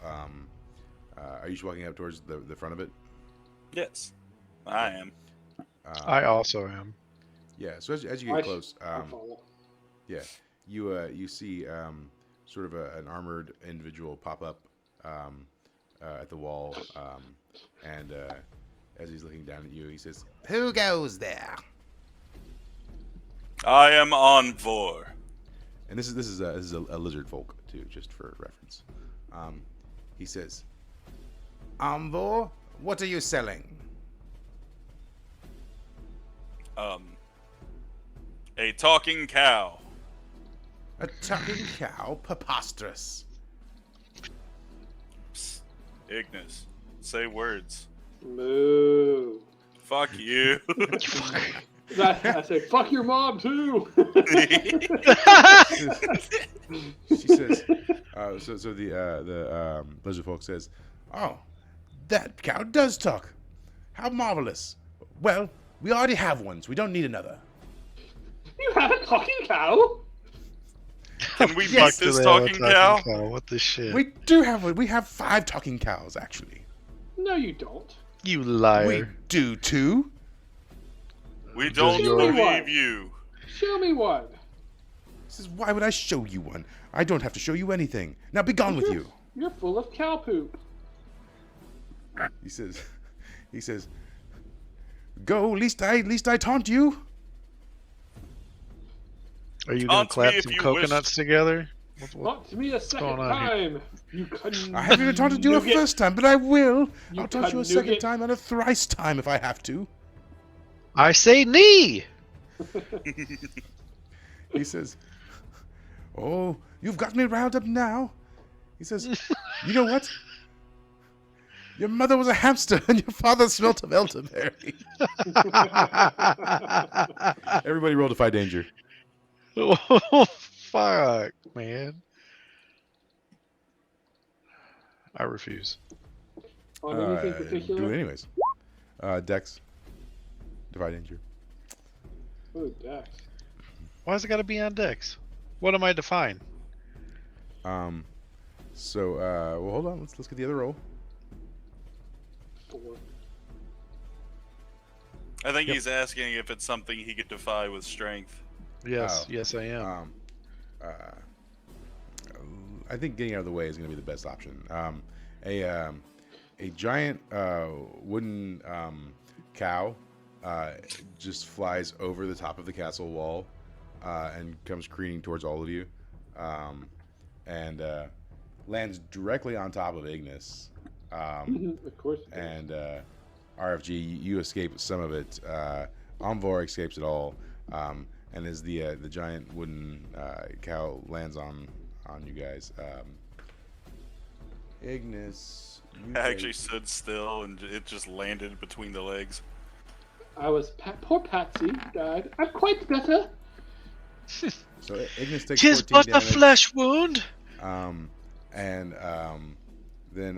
are you just walking up towards the front of it? Yes, I am. I also am. Yeah. So as you get close, I follow. yeah, you see sort of an armored individual pop up at the wall, and as he's looking down at you, he says, "Who goes there?" I am Omvor. And this is a lizard folk too, just for reference. He says, "Omvor, what are you selling?" A talking cow. "A talking cow? Preposterous." Psst. Ignis, say words. Moo. Fuck you. I say, fuck your mom too. She says, so the lizard folk says, "Oh, that cow does talk. How marvelous. Well, we already have one, so we don't need another." You have a talking cow? Can we Yes, fuck this Do they have a talking cow? What the shit? We do have one. We have 5 talking cows, actually. No, you don't. You liar. We do too. We don't Show me one. believe you. Show me one. He says, "Why would I show you one? I don't have to show you anything. Now be gone with you." You're full of cow poop. He says, "Go, least I taunt you." Are you gonna Taunt me clap if some you coconuts together? Taunt me a second going on here? time. You couldn't. I haven't even taught you a Nougat. first time, but I will. You I'll taunt you a cunt second nougat. time and a thrice time if I have to. I say knee. He says, "Oh, you've got me riled up now." He says, "You know what? Your mother was a hamster and your father smelt of elderberry." Everybody roll Defy Danger. Oh, fuck, man. I refuse. On anything Do particular? it anyways. Dex. Defy Danger. Ooh, Dex. Why's it got to be on Dex? What am I defying? So, well, hold on. Let's get the other roll. 4. I think Yep. he's asking if it's something he could defy with strength. Yes, Oh. yes, I am. I think getting out of the way is going to be the best option. A giant wooden cow just flies over the top of the castle wall and comes careening towards all of you, and lands directly on top of Ignis. Of course. it does. And RFG, you escape some of it. Omvor escapes it all. And as the giant wooden cow lands on you guys, Ignis. you I actually take- stood still and it just landed between the legs. I was poor Patsy died. I'm quite better. So Ignis takes Tis 14 but a damage. flesh wound. And then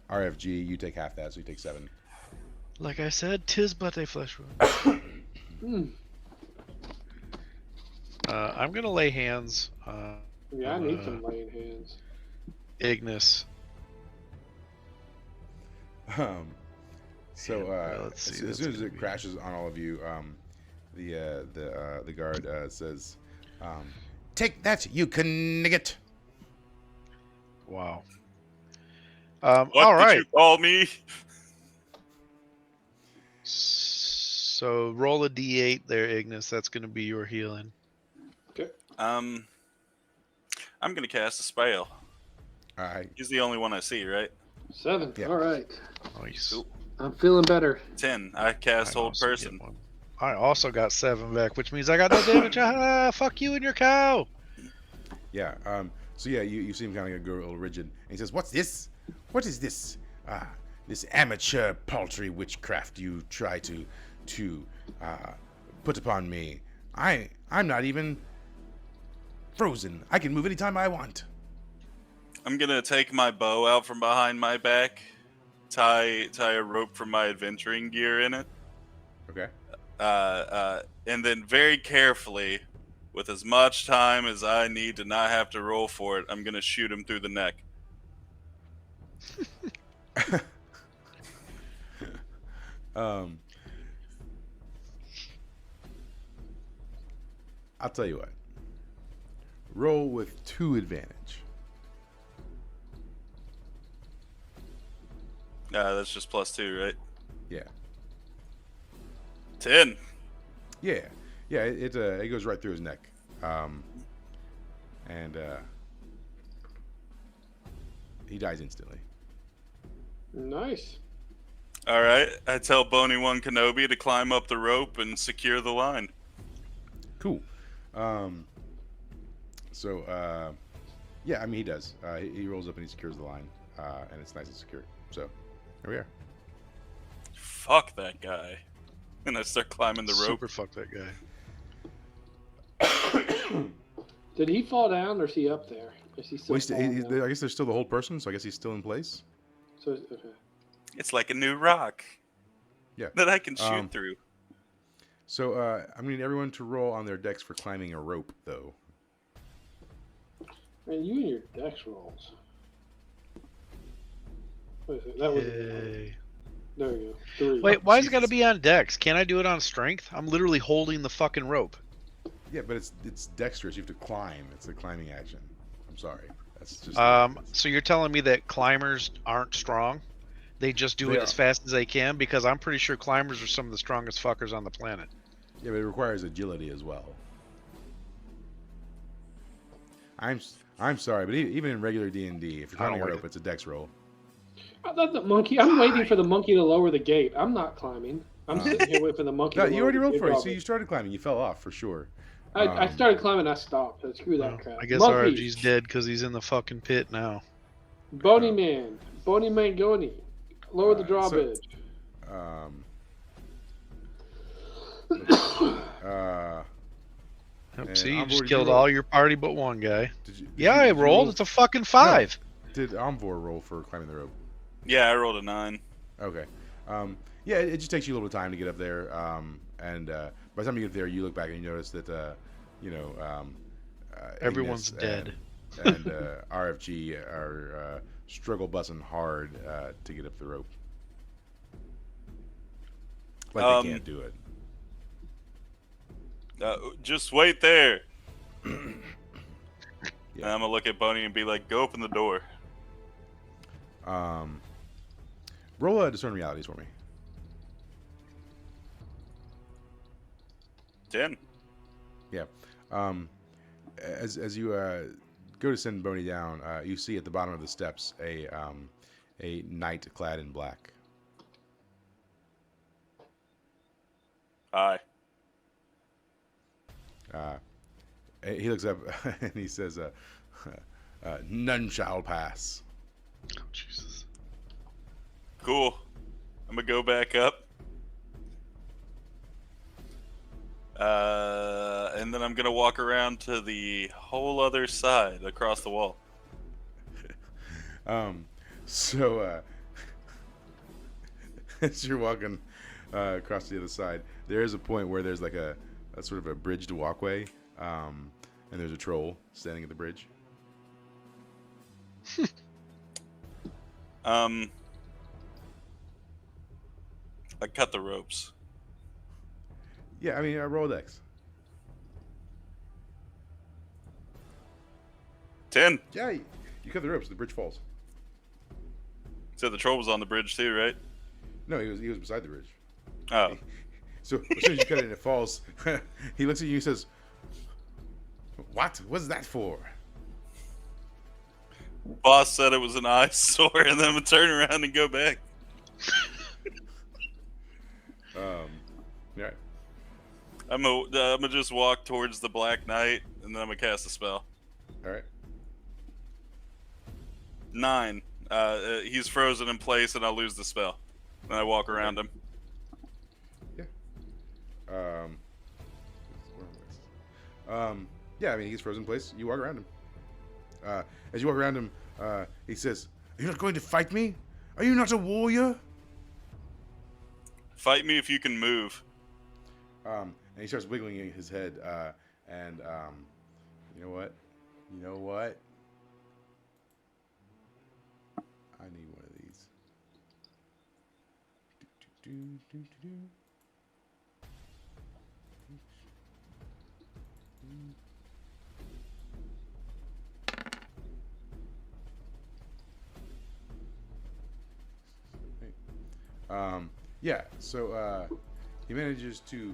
RFG, you take half that, so you take 7. Like I said, tis but a flesh wound. Hmm. I'm gonna lay hands. Yeah, I need some laying hands. Ignis. So let's see, as that's soon as gonna it be- crashes on all of you, the guard says, "Take that, you knigget." Wow. What All did right. you call me? So roll a d8 there, Ignis. That's gonna be your healing. I'm gonna cast a spell. All right. He's the only one I see, right? 7. Yeah. All right. Nice. Cool. I'm feeling better. 10. I cast Hold also get Person. one. I also got 7 back, which means I got no damage. Ah, fuck you and your cow. Yeah. So yeah, you see him kind of go a little rigid, and he says, "What's this? What is this? This amateur paltry witchcraft you try to put upon me? I'm not even frozen. I can move anytime I want." I'm gonna take my bow out from behind my back, tie a rope from my adventuring gear in it, Okay. and then very carefully, with as much time as I need to not have to roll for it, I'm gonna shoot him through the neck. I'll tell you what. Roll with 2 advantage. That's just +2, right? Yeah. 10. Yeah. It goes right through his neck. And he dies instantly. Nice. All right. I tell Bony One Kenobi to climb up the rope and secure the line. Cool. Yeah, I mean, he does. He rolls up and he secures the line, and it's nice and secure. So, here we are. Fuck that guy. And I start climbing the rope. Super fuck that guy. Did he fall down or is he up there? Is he still Well, falling down? I guess there's still the whole person, so I guess he's still in place. So, okay. It's like a new rock Yeah. that I can shoot Um, through. So, I'm going to need everyone to roll on their decks for climbing a rope, though. Man, you and your dex rolls. What is it? That was Yay. there we go. 3. Wait, why is it got to Jesus. be on Dex? Can't I do it on Strength? I'm literally holding the fucking rope. Yeah, but it's dexterous. You have to climb. It's a climbing action. I'm sorry. That's just. So you're telling me that climbers aren't strong? They just do They it are. as fast as they can? Because I'm pretty sure climbers are some of the strongest fuckers on the planet. Yeah, but it requires agility as well. I'm sorry, but even in regular D&D, if you're I don't climbing a like rope, it's a dex roll. I thought the monkey. I'm waiting for the monkey to lower the gate. I'm not climbing. I'm sitting here waiting for the monkey No, to you lower already the rolled gate. for it. So you started climbing. You fell off for sure. I started climbing. I stopped. So screw that Well, crap. I guess Monkey. RFG's dead because he's in the fucking pit now. Bony man. Bony Mangoni. Lower the drawbridge. And See, you Envor, just did you killed roll? all your party but one guy. Did Yeah, you- I did you rolled. roll? It's a fucking 5. Did Omvor roll for climbing the rope? Yeah, I rolled a 9. Okay. Yeah, it just takes you a little time to get up there. And by the time you get there, you look back and you notice that, Everyone's Ignis dead. And RFG are struggle bussing hard to get up the rope. Like they can't do it. Just wait there. Yeah. And I'm gonna look at Boney and be like, "Go open the door." Roll a discern realities for me. 10. Yeah. As you go to send Boney down, you see at the bottom of the steps a knight clad in black. Hi. He looks up and he says, "None shall pass." Oh, Jesus. Cool. I'm gonna go back up. And then I'm gonna walk around to the whole other side across the wall. So as you're walking across to the other side, there is a point where there's like a sort of a bridged walkway, and there's a troll standing at the bridge. I cut the ropes. Yeah, I mean, roll dex. 10. Yeah, you cut the ropes. The bridge falls. So the troll was on the bridge too, right? No, he was beside the bridge. Oh. So as soon as you cut it and it falls, he looks at you and says, "What? What's that for?" Boss said it was an eyesore, and then I'm gonna turn around and go back. Yeah. I'm gonna just walk towards the Black Knight, and then I'm gonna cast a spell. All right. 9. He's frozen in place, and I'll lose the spell. Then I walk around him. Yeah, I mean, he's frozen in place. You walk around him. As you walk around him, he says, "Are you not going to fight me? Are you not a warrior?" Fight me if you can move. And he starts wiggling his head, and you know what? I need one of these. Yeah, so he manages to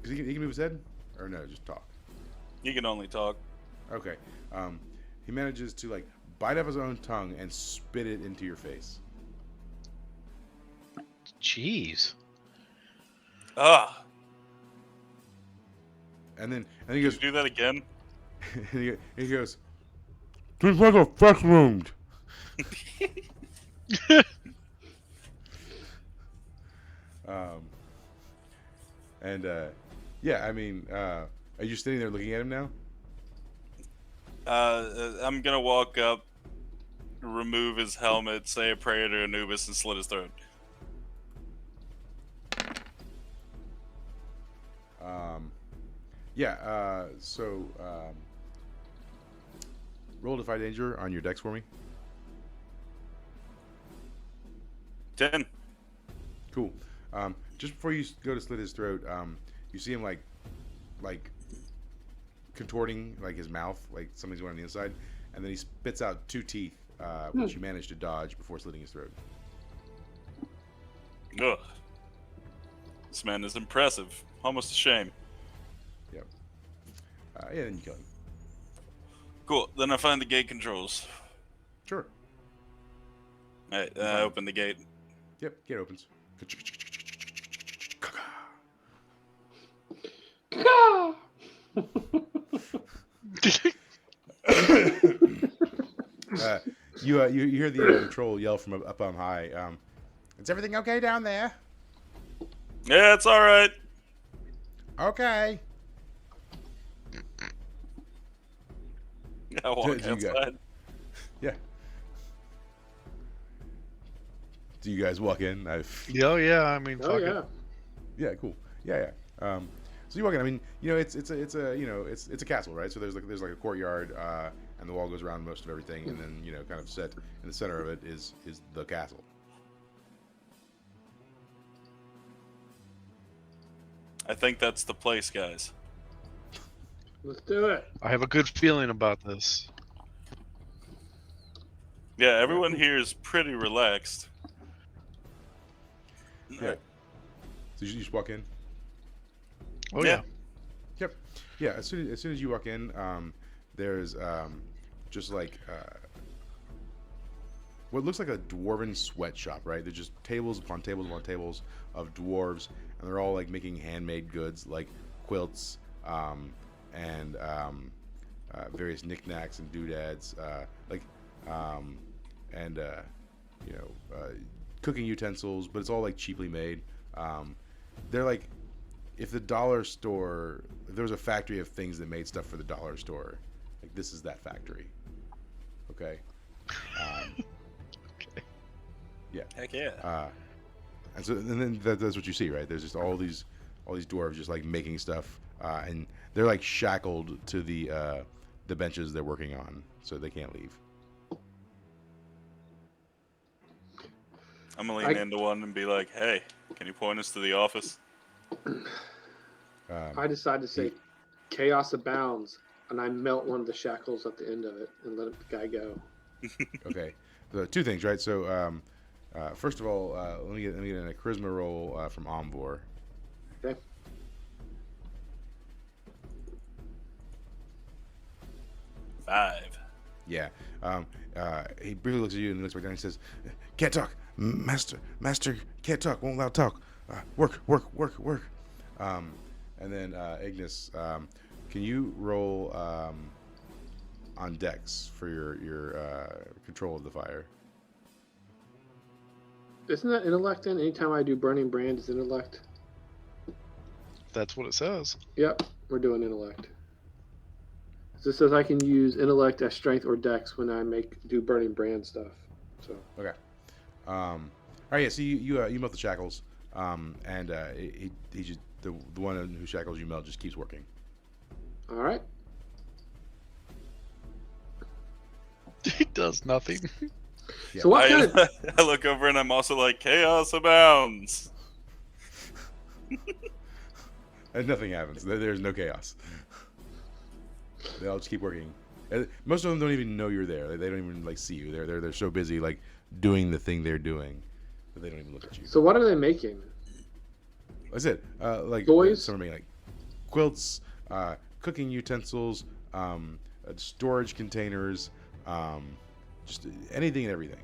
he can move his head, or no, just talk. He can only talk. Okay. He manages to bite off his own tongue and spit it into your face. Jeez. Ah. And then he Did goes, you do that again? and he goes, "Tastes like a fresh wound." Yeah, I mean, are you standing there looking at him now? I'm gonna walk up, remove his helmet, say a prayer to Anubis, and slit his throat. Roll Defy Danger on your dex for me. 10. Cool. Just before you go to slit his throat, you see him contorting his mouth, like something's going on the inside, and then he spits out 2 teeth, which you manage to dodge before slitting his throat. Ugh. This man is impressive. Almost a shame. Yeah, then you kill him. Cool. Then I find the gate controls. Sure. All right. I open the gate. Yep, gate opens. You hear the troll yell from up on high. Is everything okay down there? Yeah, it's all right. Okay. I walk Do you guys- outside. Yeah. Do you guys walk in? Yeah. I mean, Oh fuck yeah. it. Yeah, cool. Yeah. So you walk in. I mean, it's a castle, right? So there's like a courtyard, and the wall goes around most of everything, and then kind of set in the center of it is the castle. I think that's the place, guys. Let's do it. I have a good feeling about this. Yeah, everyone here is pretty relaxed. Yeah. So you just walk in. Oh Yeah. yeah. Yep. Yeah. As soon as you walk in, there's just like what looks like a dwarven sweatshop, right? There's just tables upon tables upon tables of dwarves, and they're all like making handmade goods like quilts and various knickknacks and doodads, cooking utensils, but it's all like cheaply made. They're like, if the dollar store, if there was a factory of things that made stuff for the dollar store, like this is that factory. Okay. Yeah. Heck yeah. And then that's what you see, right? There's just all these dwarves just like making stuff, and they're like shackled to the benches they're working on, so they can't leave. I'm gonna lean into one and be like, "Hey, can you point us to the office?" I decide to say, "Chaos abounds," and I melt one of the shackles at the end of it and let the guy go. Okay. The two things, right? So, first of all, let me get a charisma roll from Omvor. Okay. Five. Yeah. He briefly looks at you and looks back down and says, "Can't talk, master, can't talk, won't allow talk. Work." And then Ignis, can you roll on Dex for your control of the fire? Isn't that intellect then? Anytime I do burning brand, is intellect? That's what it says. Yep, we're doing intellect. So it says I can use intellect as strength or dex when I do burning brand stuff. So Okay. All right. Yeah. So you melt the shackles, and he just the one who shackles you melt just keeps working. all right. He does nothing. Yeah. So what kind of I look over and I'm also like, "Chaos abounds." And nothing happens. There's no chaos. They all just keep working. Most of them don't even know you're there. They don't even like see you. They're so busy like doing the thing they're doing that they don't even look at you. So what are they making? That's it. Like Toys? some are making like quilts, cooking utensils, storage containers, just anything and everything.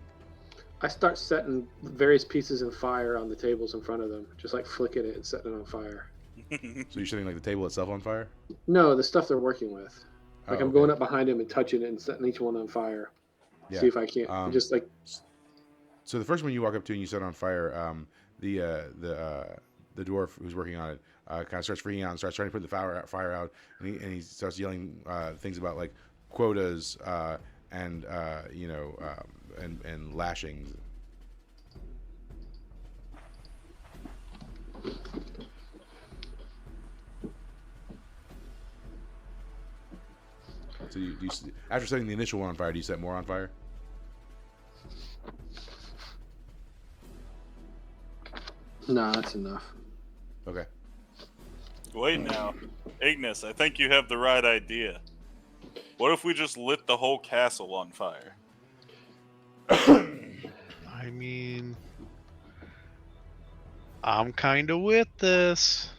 I start setting various pieces in fire on the tables in front of them, just like flicking it and setting it on fire. So you're setting like the table itself on fire. No, the stuff they're working with. Like Oh, I'm okay. going up behind them and touching it and setting each one on fire. Yeah. See if I can't. Just like So the first one you walk up to and you set on fire, the dwarf who's working on it kind of starts freaking out and starts trying to put the fire out, and he starts yelling things about like quotas and lashings. So after setting the initial one on fire, do you set more on fire? no, that's enough. Okay. Wait now, Ignis. I think you have the right idea. What if we just lit the whole castle on fire? I mean, I'm kind of with this.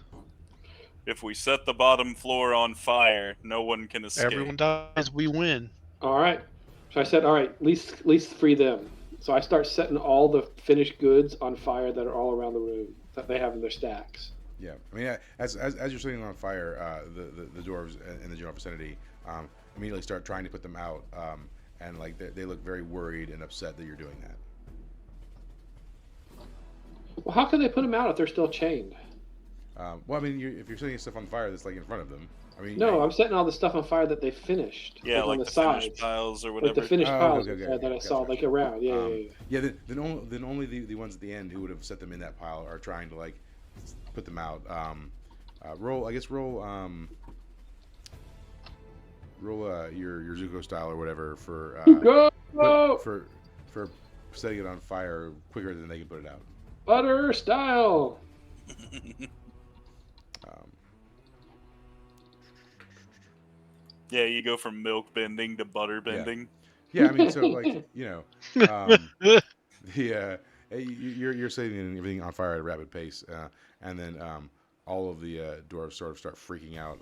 If we set the bottom floor on fire, no one can escape. Everyone dies, we win. All right. So I said, all right, at least free them. So I start setting all the finished goods on fire that are all around the room that they have in their stacks. Yeah, I mean, as you're setting on fire, the dwarves in the general vicinity immediately start trying to put them out, and like they look very worried and upset that you're doing that. Well, how can they put them out if they're still chained? Well, I mean, if you're setting stuff on fire that's like in front of them, I mean, No, I'm setting all the stuff on fire that they finished. Yeah, on like the the sides. finished tiles or Like whatever. the finished Oh, piles okay, that I gotcha, saw, gotcha. like around. Yeah. Yeah, then only the ones at the end who would have set them in that pile are trying to like put them out. Roll your Zuko style or whatever for Go! for setting it on fire quicker than they can put it out. Butter style. Um, Yeah, you go from milk bending to butter bending. yeah, I mean, so like you're setting everything on fire at a rapid pace, and then all of the dwarves sort of start freaking out.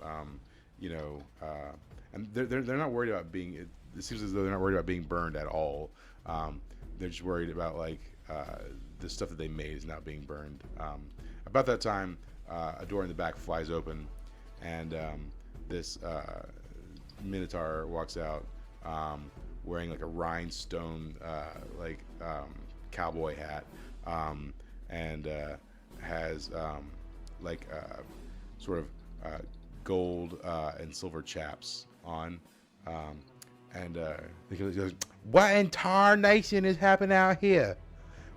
And they're not worried about being. It seems as though they're not worried about being burned at all. They're just worried about like the stuff that they made is not being burned. About that time, a door in the back flies open, and this Minotaur walks out, wearing like a rhinestone cowboy hat, and has sort of gold and silver chaps on, and he goes, "What in tarnation is happening out here?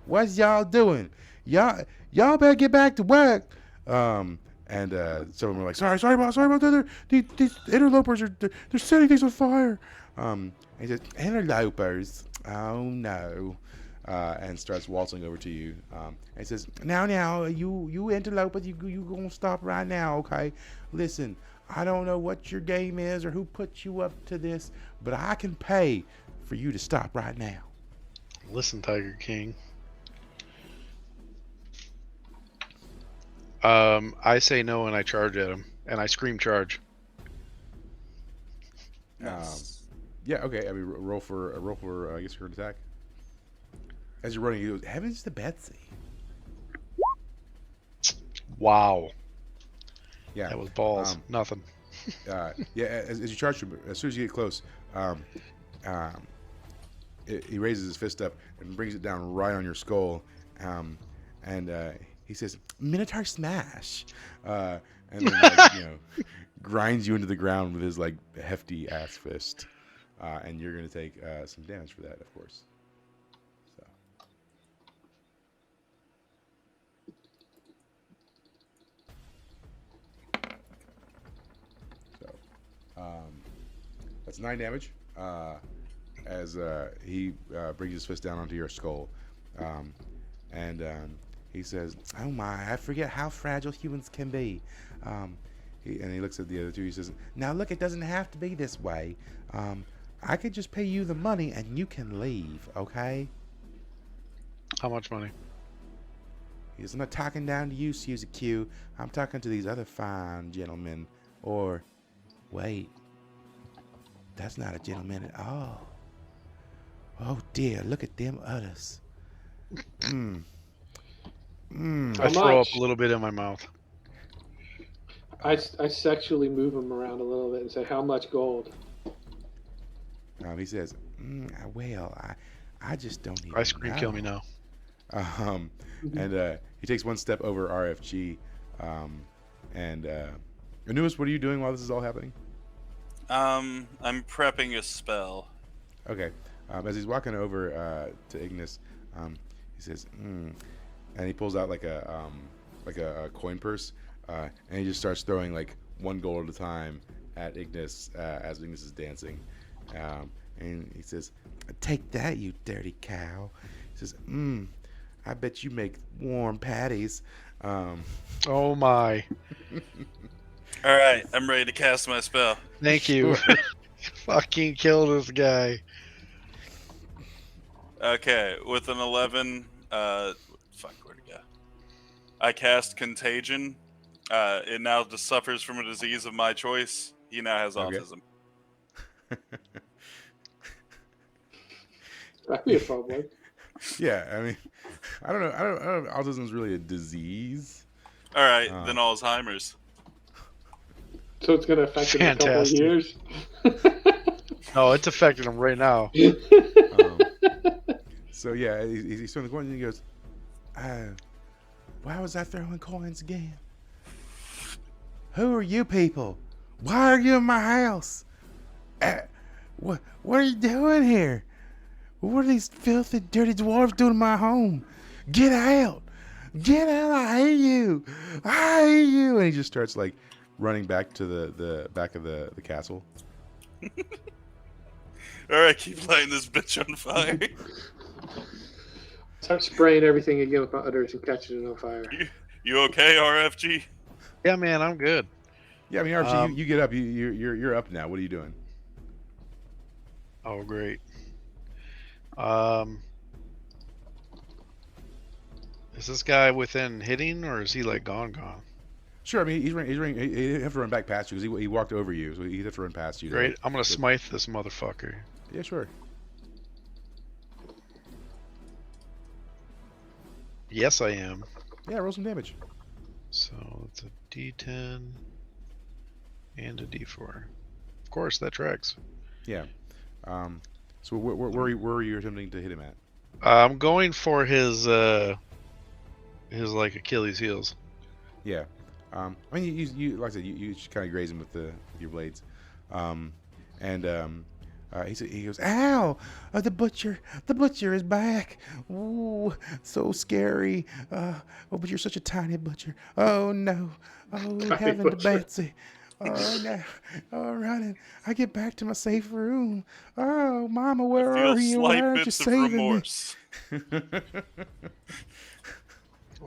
What's y'all doing? Y'all better get back to work." And some of them were like, sorry about that. These interlopers they're setting things on fire. And he says, interlopers? Oh no. And starts waltzing over to you. And he says, now, you interlopers, you gonna stop right now, okay? Listen, I don't know what your game is or who put you up to this, but I can pay for you to stop right now. Listen, Tiger King. I say no and I charge at him, and I scream charge. Yeah, okay. I mean, roll for I guess your attack. As you're running, you go, heavens to Betsy. Wow, Yeah, that was balls. Nothing. yeah. As you charge him, as soon as you get close, he raises his fist up and brings it down right on your skull, and he says, "Minotaur smash," and then grinds you into the ground with his like hefty ass fist, and you're gonna take some damage for that, of course. That's 9 damage. As he brings his fist down onto your skull, and he says, "Oh my! I forget how fragile humans can be." He looks at the other two. He says, "Now look, it doesn't have to be this way. I could just pay you the money and you can leave, okay?" How much money? He says, "I'm not talking down to you, Susie Q. I'm talking to these other fine gentlemen. Or, wait, that's not a gentleman at all. Oh dear, look at them others." I How throw much? up a little bit in my mouth. I sexually move him around a little bit and say, "How much gold?" He says, "Well, I just don't even I scream, know." kill me now. And he takes one step over RFG. Anubis, what are you doing while this is all happening? I'm prepping a spell. Okay. As he's walking over to Ignis, he says, and he pulls out like a coin purse, and he just starts throwing like 1 gold at a time at Ignis as Ignis is dancing. And he says, "Take that, you dirty cow." He says, "I bet you make warm patties." Oh my! All right, I'm ready to cast my spell. Thank you. Fucking kill this guy. Okay, with an 11, where'd it go? I cast Contagion It now just suffers from a disease of my choice. He now has Okay. autism. That'd be a problem. Yeah, I mean, I don't know. I don't know if autism's really a disease. All right, Oh. then Alzheimer's. So it's gonna affect him in a couple of Fantastic. years. No, it's affecting him right now. So yeah, he's throwing the coins and he goes, "Why was I throwing coins again? Who are you people? Why are you in my house? What are you doing here? What are these filthy, dirty dwarves doing in my home? Get out! Get out! I hate you! I hate you!" And he just starts like running back to the back of the castle. All right, keep lighting this bitch on fire. Start spraying everything again with my udders and catching it on fire. You okay, RFG? Yeah, man, I'm good. Yeah, I mean, RG, you get up. You're up now. What are you doing? Oh, great. Is this guy within hitting, or is he like gone? Sure. I mean, he's running. He have to run back past you because he walked over you, so he have to run past you. Great. I'm gonna smite this motherfucker. Yeah, sure. Yes, I am. Yeah, roll some damage. So it's a D10 and a D4. Of course, that tracks. Yeah. So where are you attempting to hit him at? I'm going for his like Achilles heels. Yeah. I mean, you like I said, you just kind of graze him with your blades. He goes, "Ow! The butcher is back! Ooh, so scary! But you're such a tiny butcher! Oh no! Oh, Tiny heaven to butcher. Betsy! Oh no! Oh, running! I get back to my safe room! Oh, Mama, where I feel are you? slight Why aren't you bits of saving me?" remorse.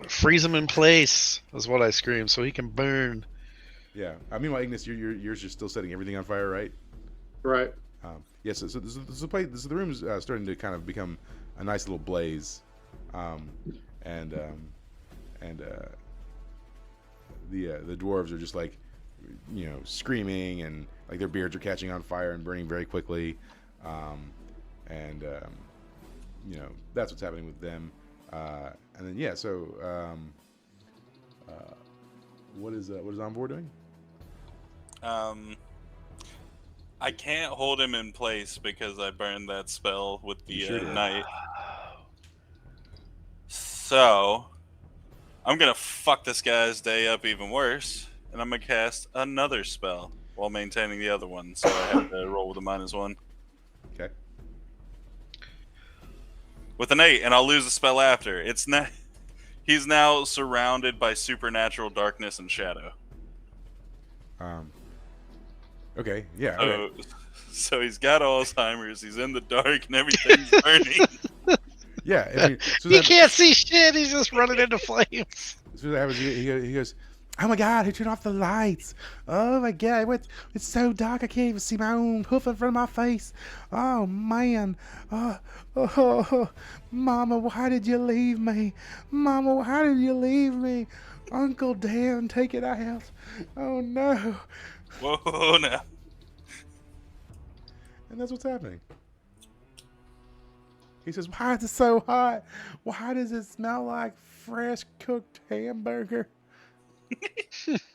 Freeze him in place is what I scream, so he can burn. Yeah. Meanwhile, Ignis, yours is still setting everything on fire, right? Right. Yes. So the room's starting to kind of become a nice little blaze, the dwarves are just like, screaming, and like their beards are catching on fire and burning very quickly, that's what's happening with them. And then yeah, so what is Envor doing? I can't hold him in place because I burned that spell with the You sure did. knight. So I'm gonna fuck this guy's day up even worse, and I'm gonna cast another spell while maintaining the other one. So I have to roll with a -1 Okay. with an 8, and I'll lose the spell after. He's now surrounded by supernatural darkness and shadow. Okay. Yeah. Okay. So he's got Alzheimer's. He's in the dark, and everything's burning. Yeah. I mean, so He that, can't see shit. He's just running into flames. so that happens. He goes, "Oh my God! Who turned off the lights? Oh my God! It's so dark. I can't even see my own hoof in front of my face. Oh man! Mama, why did you leave me? Mama, why did you leave me? Uncle Dan, take it out. Oh no!" Whoa, now. And that's what's happening. He says, "Why is it so hot? Why does it smell like fresh cooked hamburger?"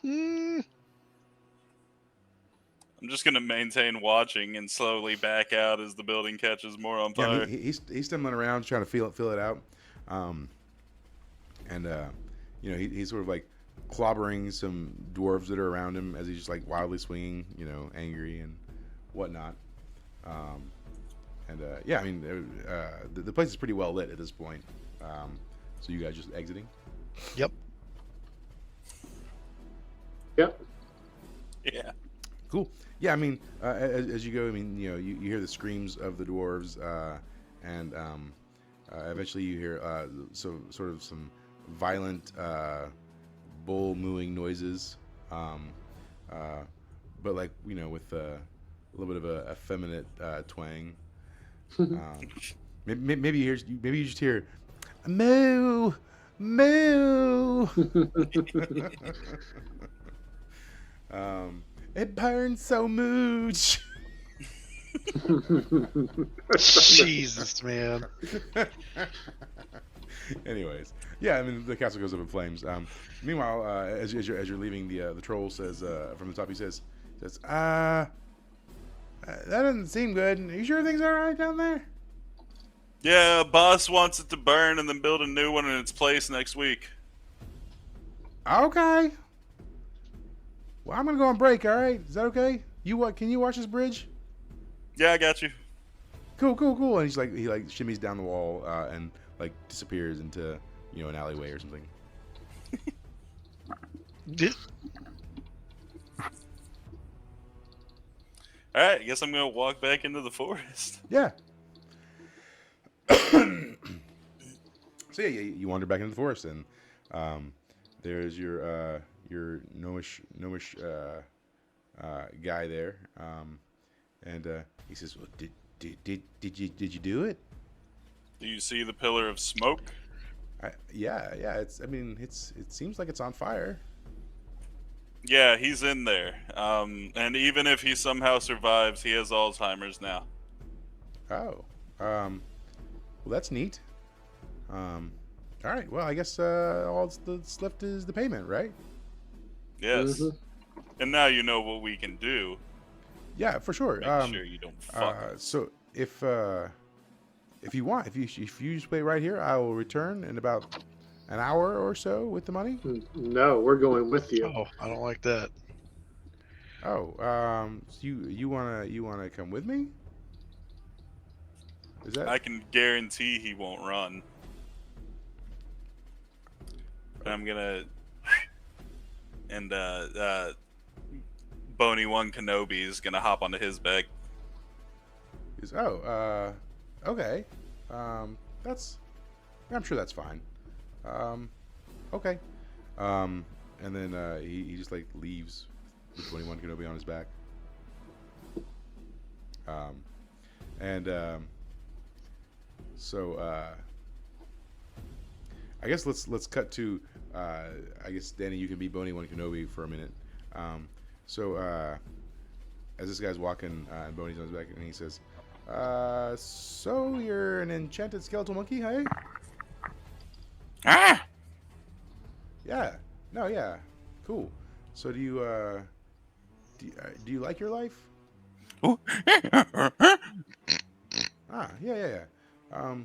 I'm just gonna maintain watching and slowly back out as the building catches more on fire. Yeah, he's stumbling around trying to feel it out, he's sort of like clobbering some dwarves that are around him as he's just like wildly swinging, angry and whatnot. The place is pretty well lit at this point. So you guys just exiting? Yep. Yep. Yeah. Cool. Yeah, I mean, as you go, I mean, you hear the screams of the dwarves, and eventually you hear sort of some violent bull mooing noises, but like with a little bit of a effeminate twang. Maybe you just hear moo, moo. It burns so mooch. Jesus, man. Anyways, yeah, I mean the castle goes up in flames. Meanwhile, as you're leaving, the troll says from the top, he says, that doesn't seem good. Are you sure things are alright down there? Yeah, boss wants it to burn and then build a new one in its place next week. Okay. Well, I'm gonna go on break. All right, is that okay? Can you watch this bridge? Yeah, I got you. Cool. And he shimmies down the wall and like disappears into an alleyway or something. All right, I guess I'm gonna walk back into the forest. Yeah. So yeah, you wander back into the forest, and there's your gnomish guy there, and he says, "Well, did you do it?" Do you see the pillar of smoke? Yeah. It seems like it's on fire. Yeah, he's in there. And even if he somehow survives, he has Alzheimer's now. Oh, well, that's neat. All right. Well, I guess all that's left is the payment, right? Yes. Mhm. And now you know what we can do. Yeah, for sure. Make sure you don't fuck. So if you want, if you just wait right here, I will return in about an hour or so with the money. No, we're going with you. Oh, I don't like that. Oh, so you wanna come with me? Is that? I can guarantee he won't run. And I'm gonna and Bony One Kenobi is gonna hop onto his back. Okay. I'm sure that's fine. Okay. And then he just like leaves with 21 Kenobi on his back. So I guess let's cut to I guess Danny, you can be Bony One Kenobi for a minute. So as this guy's walking and Boney's on his back, and he says, "So you're an enchanted skeletal monkey, hey?" Ah! Yeah. No, yeah. Cool. So do you like your life? Yeah. Let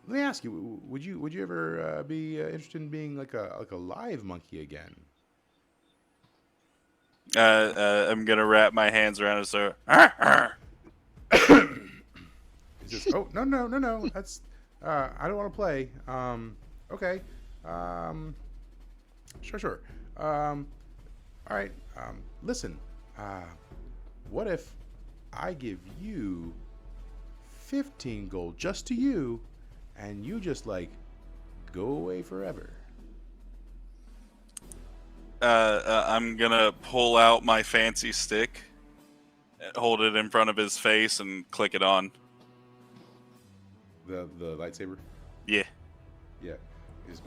me ask you: would you ever be interested in being like a live monkey again? I'm gonna wrap my hands around his throat. He says, "Oh no. That's I don't want to play. Okay. Sure. All right. Listen. What if I give you 15 gold just to you, and you just like go away forever?" I'm gonna pull out my fancy stick, hold it in front of his face, and click it on. The lightsaber. Yeah. Yeah.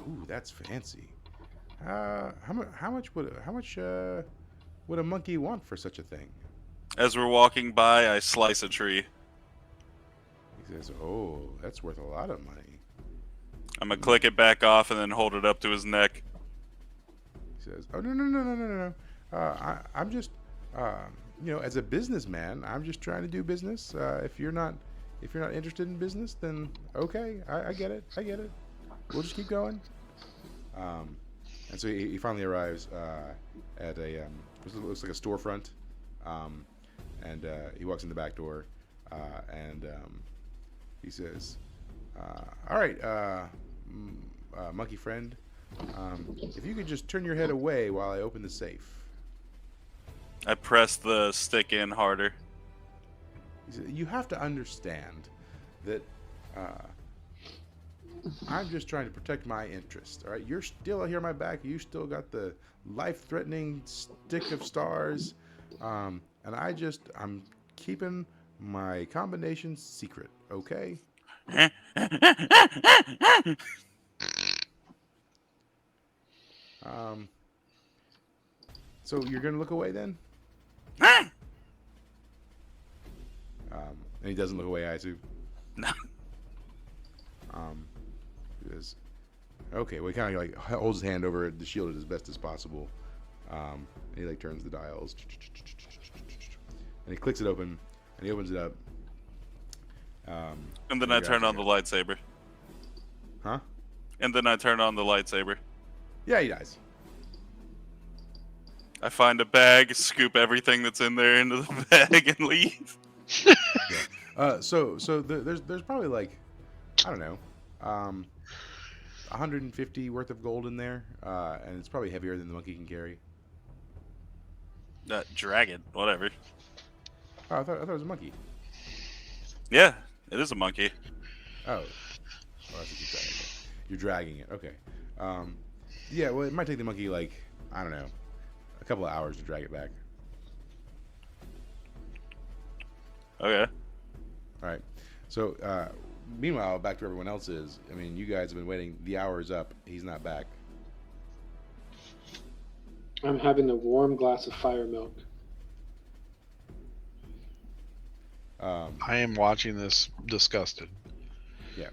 Ooh, that's fancy. How much would a monkey want for such a thing? As we're walking by, I slice a tree. He says, "Oh, that's worth a lot of money." I'm gonna click it back off and then hold it up to his neck. He says, "Oh no. I'm just, as a businessman, I'm just trying to do business. If you're not interested in business, then okay, I get it. We'll just keep going." And so he finally arrives at a looks like a storefront, and he walks in the back door, and he says, "All right, monkey friend, if you could just turn your head away while I open the safe." I press the stick in harder. He said, "You have to understand that I'm just trying to protect my interest. All right, you're still here on my back. You still got the life-threatening stick of stars, and I'm keeping my combination secret. Okay?" So you're gonna look away then? And he doesn't look away, I assume. No. He goes, okay. Well, he kind of like holds his hand over the shield as best as possible. And he like turns the dials, and he clicks it open, and he opens it up. And then I turn on the lightsaber. Huh? And then I turn on the lightsaber. Yeah, he dies. I find a bag, scoop everything that's in there into the bag, and leave. So there's probably like, I don't know, 150 worth of gold in there, and it's probably heavier than the monkey can carry. Dragon, whatever. Oh, I thought it was a monkey. Yeah, it is a monkey. Oh, well, that's what you're dragging. You're dragging it. Okay. Yeah. Well, it might take the monkey like, I don't know, a couple of hours to drag it back. Okay. All right. So, meanwhile, back to everyone else is. I mean, you guys have been waiting. The hour is up. He's not back. I'm having a warm glass of fire milk. I am watching this disgusted.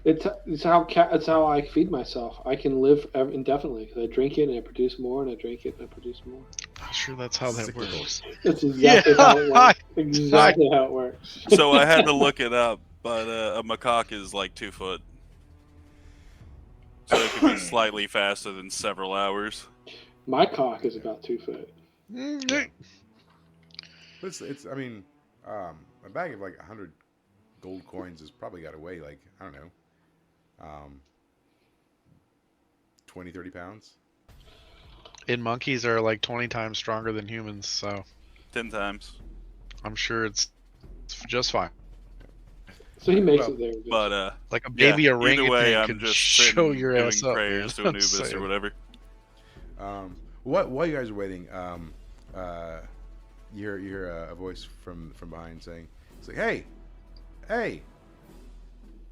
It's how I feed myself. I can live indefinitely because I drink it and I produce more, and I drink it and I produce more. Not sure that's how that Cyclical. works. That's exactly how it works. Exactly how it works. So I had to look it up, but a macaque is like 2 foot. So it could be slightly faster than several hours. My cock is about 2 foot. Mm, But it's. I mean, a bag of like 100 gold coins has probably got to weigh like, I don't know, 20, 30 pounds. And monkeys are like 20 times stronger than humans, so 10 times. I'm sure it's just fine. So he makes Well, it there. But Like a yeah, baby either orangutan way, I'm could just show sitting your doing ass up. prayers man. to I'm Anubis or saying. whatever. While you guys are waiting, you hear a voice from behind saying, "It's like, hey,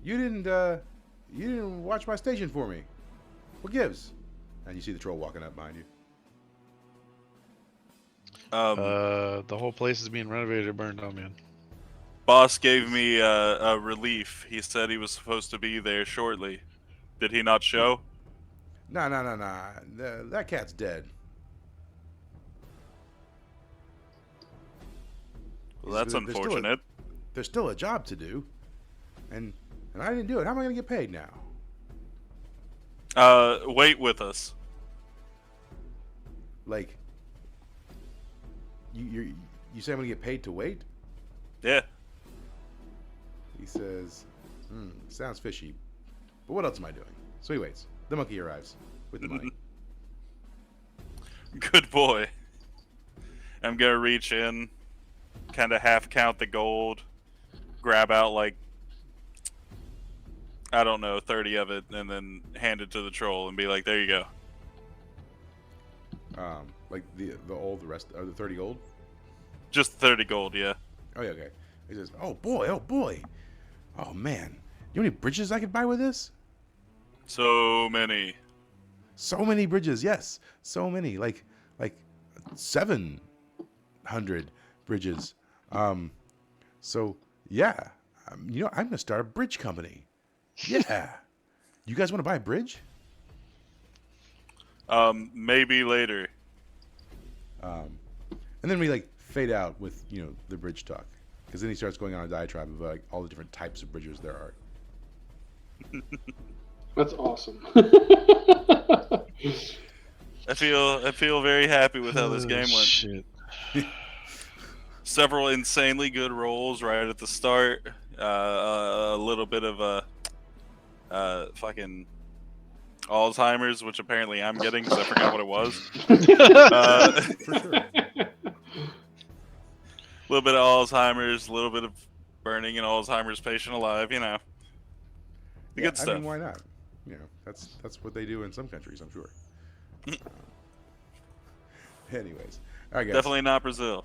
you didn't watch my station for me. What gives?" And you see the troll walking up behind you. The whole place is being renovated or burned down, man. Boss gave me a relief. He said he was supposed to be there shortly. Did he not show? Nah. That cat's dead. Well, that's There's still a- unfortunate. There's still a job to do, and I didn't do it. How am I gonna get paid now? Wait with us. Like, you say I'm gonna get paid to wait? Yeah. He says, sounds fishy. But what else am I doing? So he waits. The monkey arrives with the money. Good boy. I'm gonna reach in, kind of half count the gold, grab out like, I don't know, 30 of it, and then hand it to the troll and be like, "There you go." Like the rest of the 30 gold? Just 30 gold, yeah. Oh yeah, okay. He says, oh boy. Oh man. You know how many bridges I could buy with this? So many. So many bridges, yes. So many. Like 700 bridges. So yeah. I'm gonna start a bridge company. Yeah. You guys want to buy a bridge? Maybe later. And then we like fade out with the bridge talk, because then he starts going on a diatribe about like all the different types of bridges there are. That's awesome. I feel very happy with how this game went. Shit. Several insanely good rolls right at the start. A little bit of a fucking Alzheimer's, which apparently I'm getting because I forgot what it was. For sure. A little bit of Alzheimer's, a little bit of burning an Alzheimer's patient alive. The good stuff. I mean, why not? That's what they do in some countries, I'm sure. Anyways, all right, guys. Definitely not Brazil.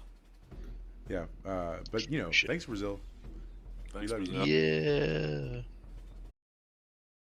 Yeah, but Shit. thanks, Brazil. Thanks, love you. Brazil. Yeah.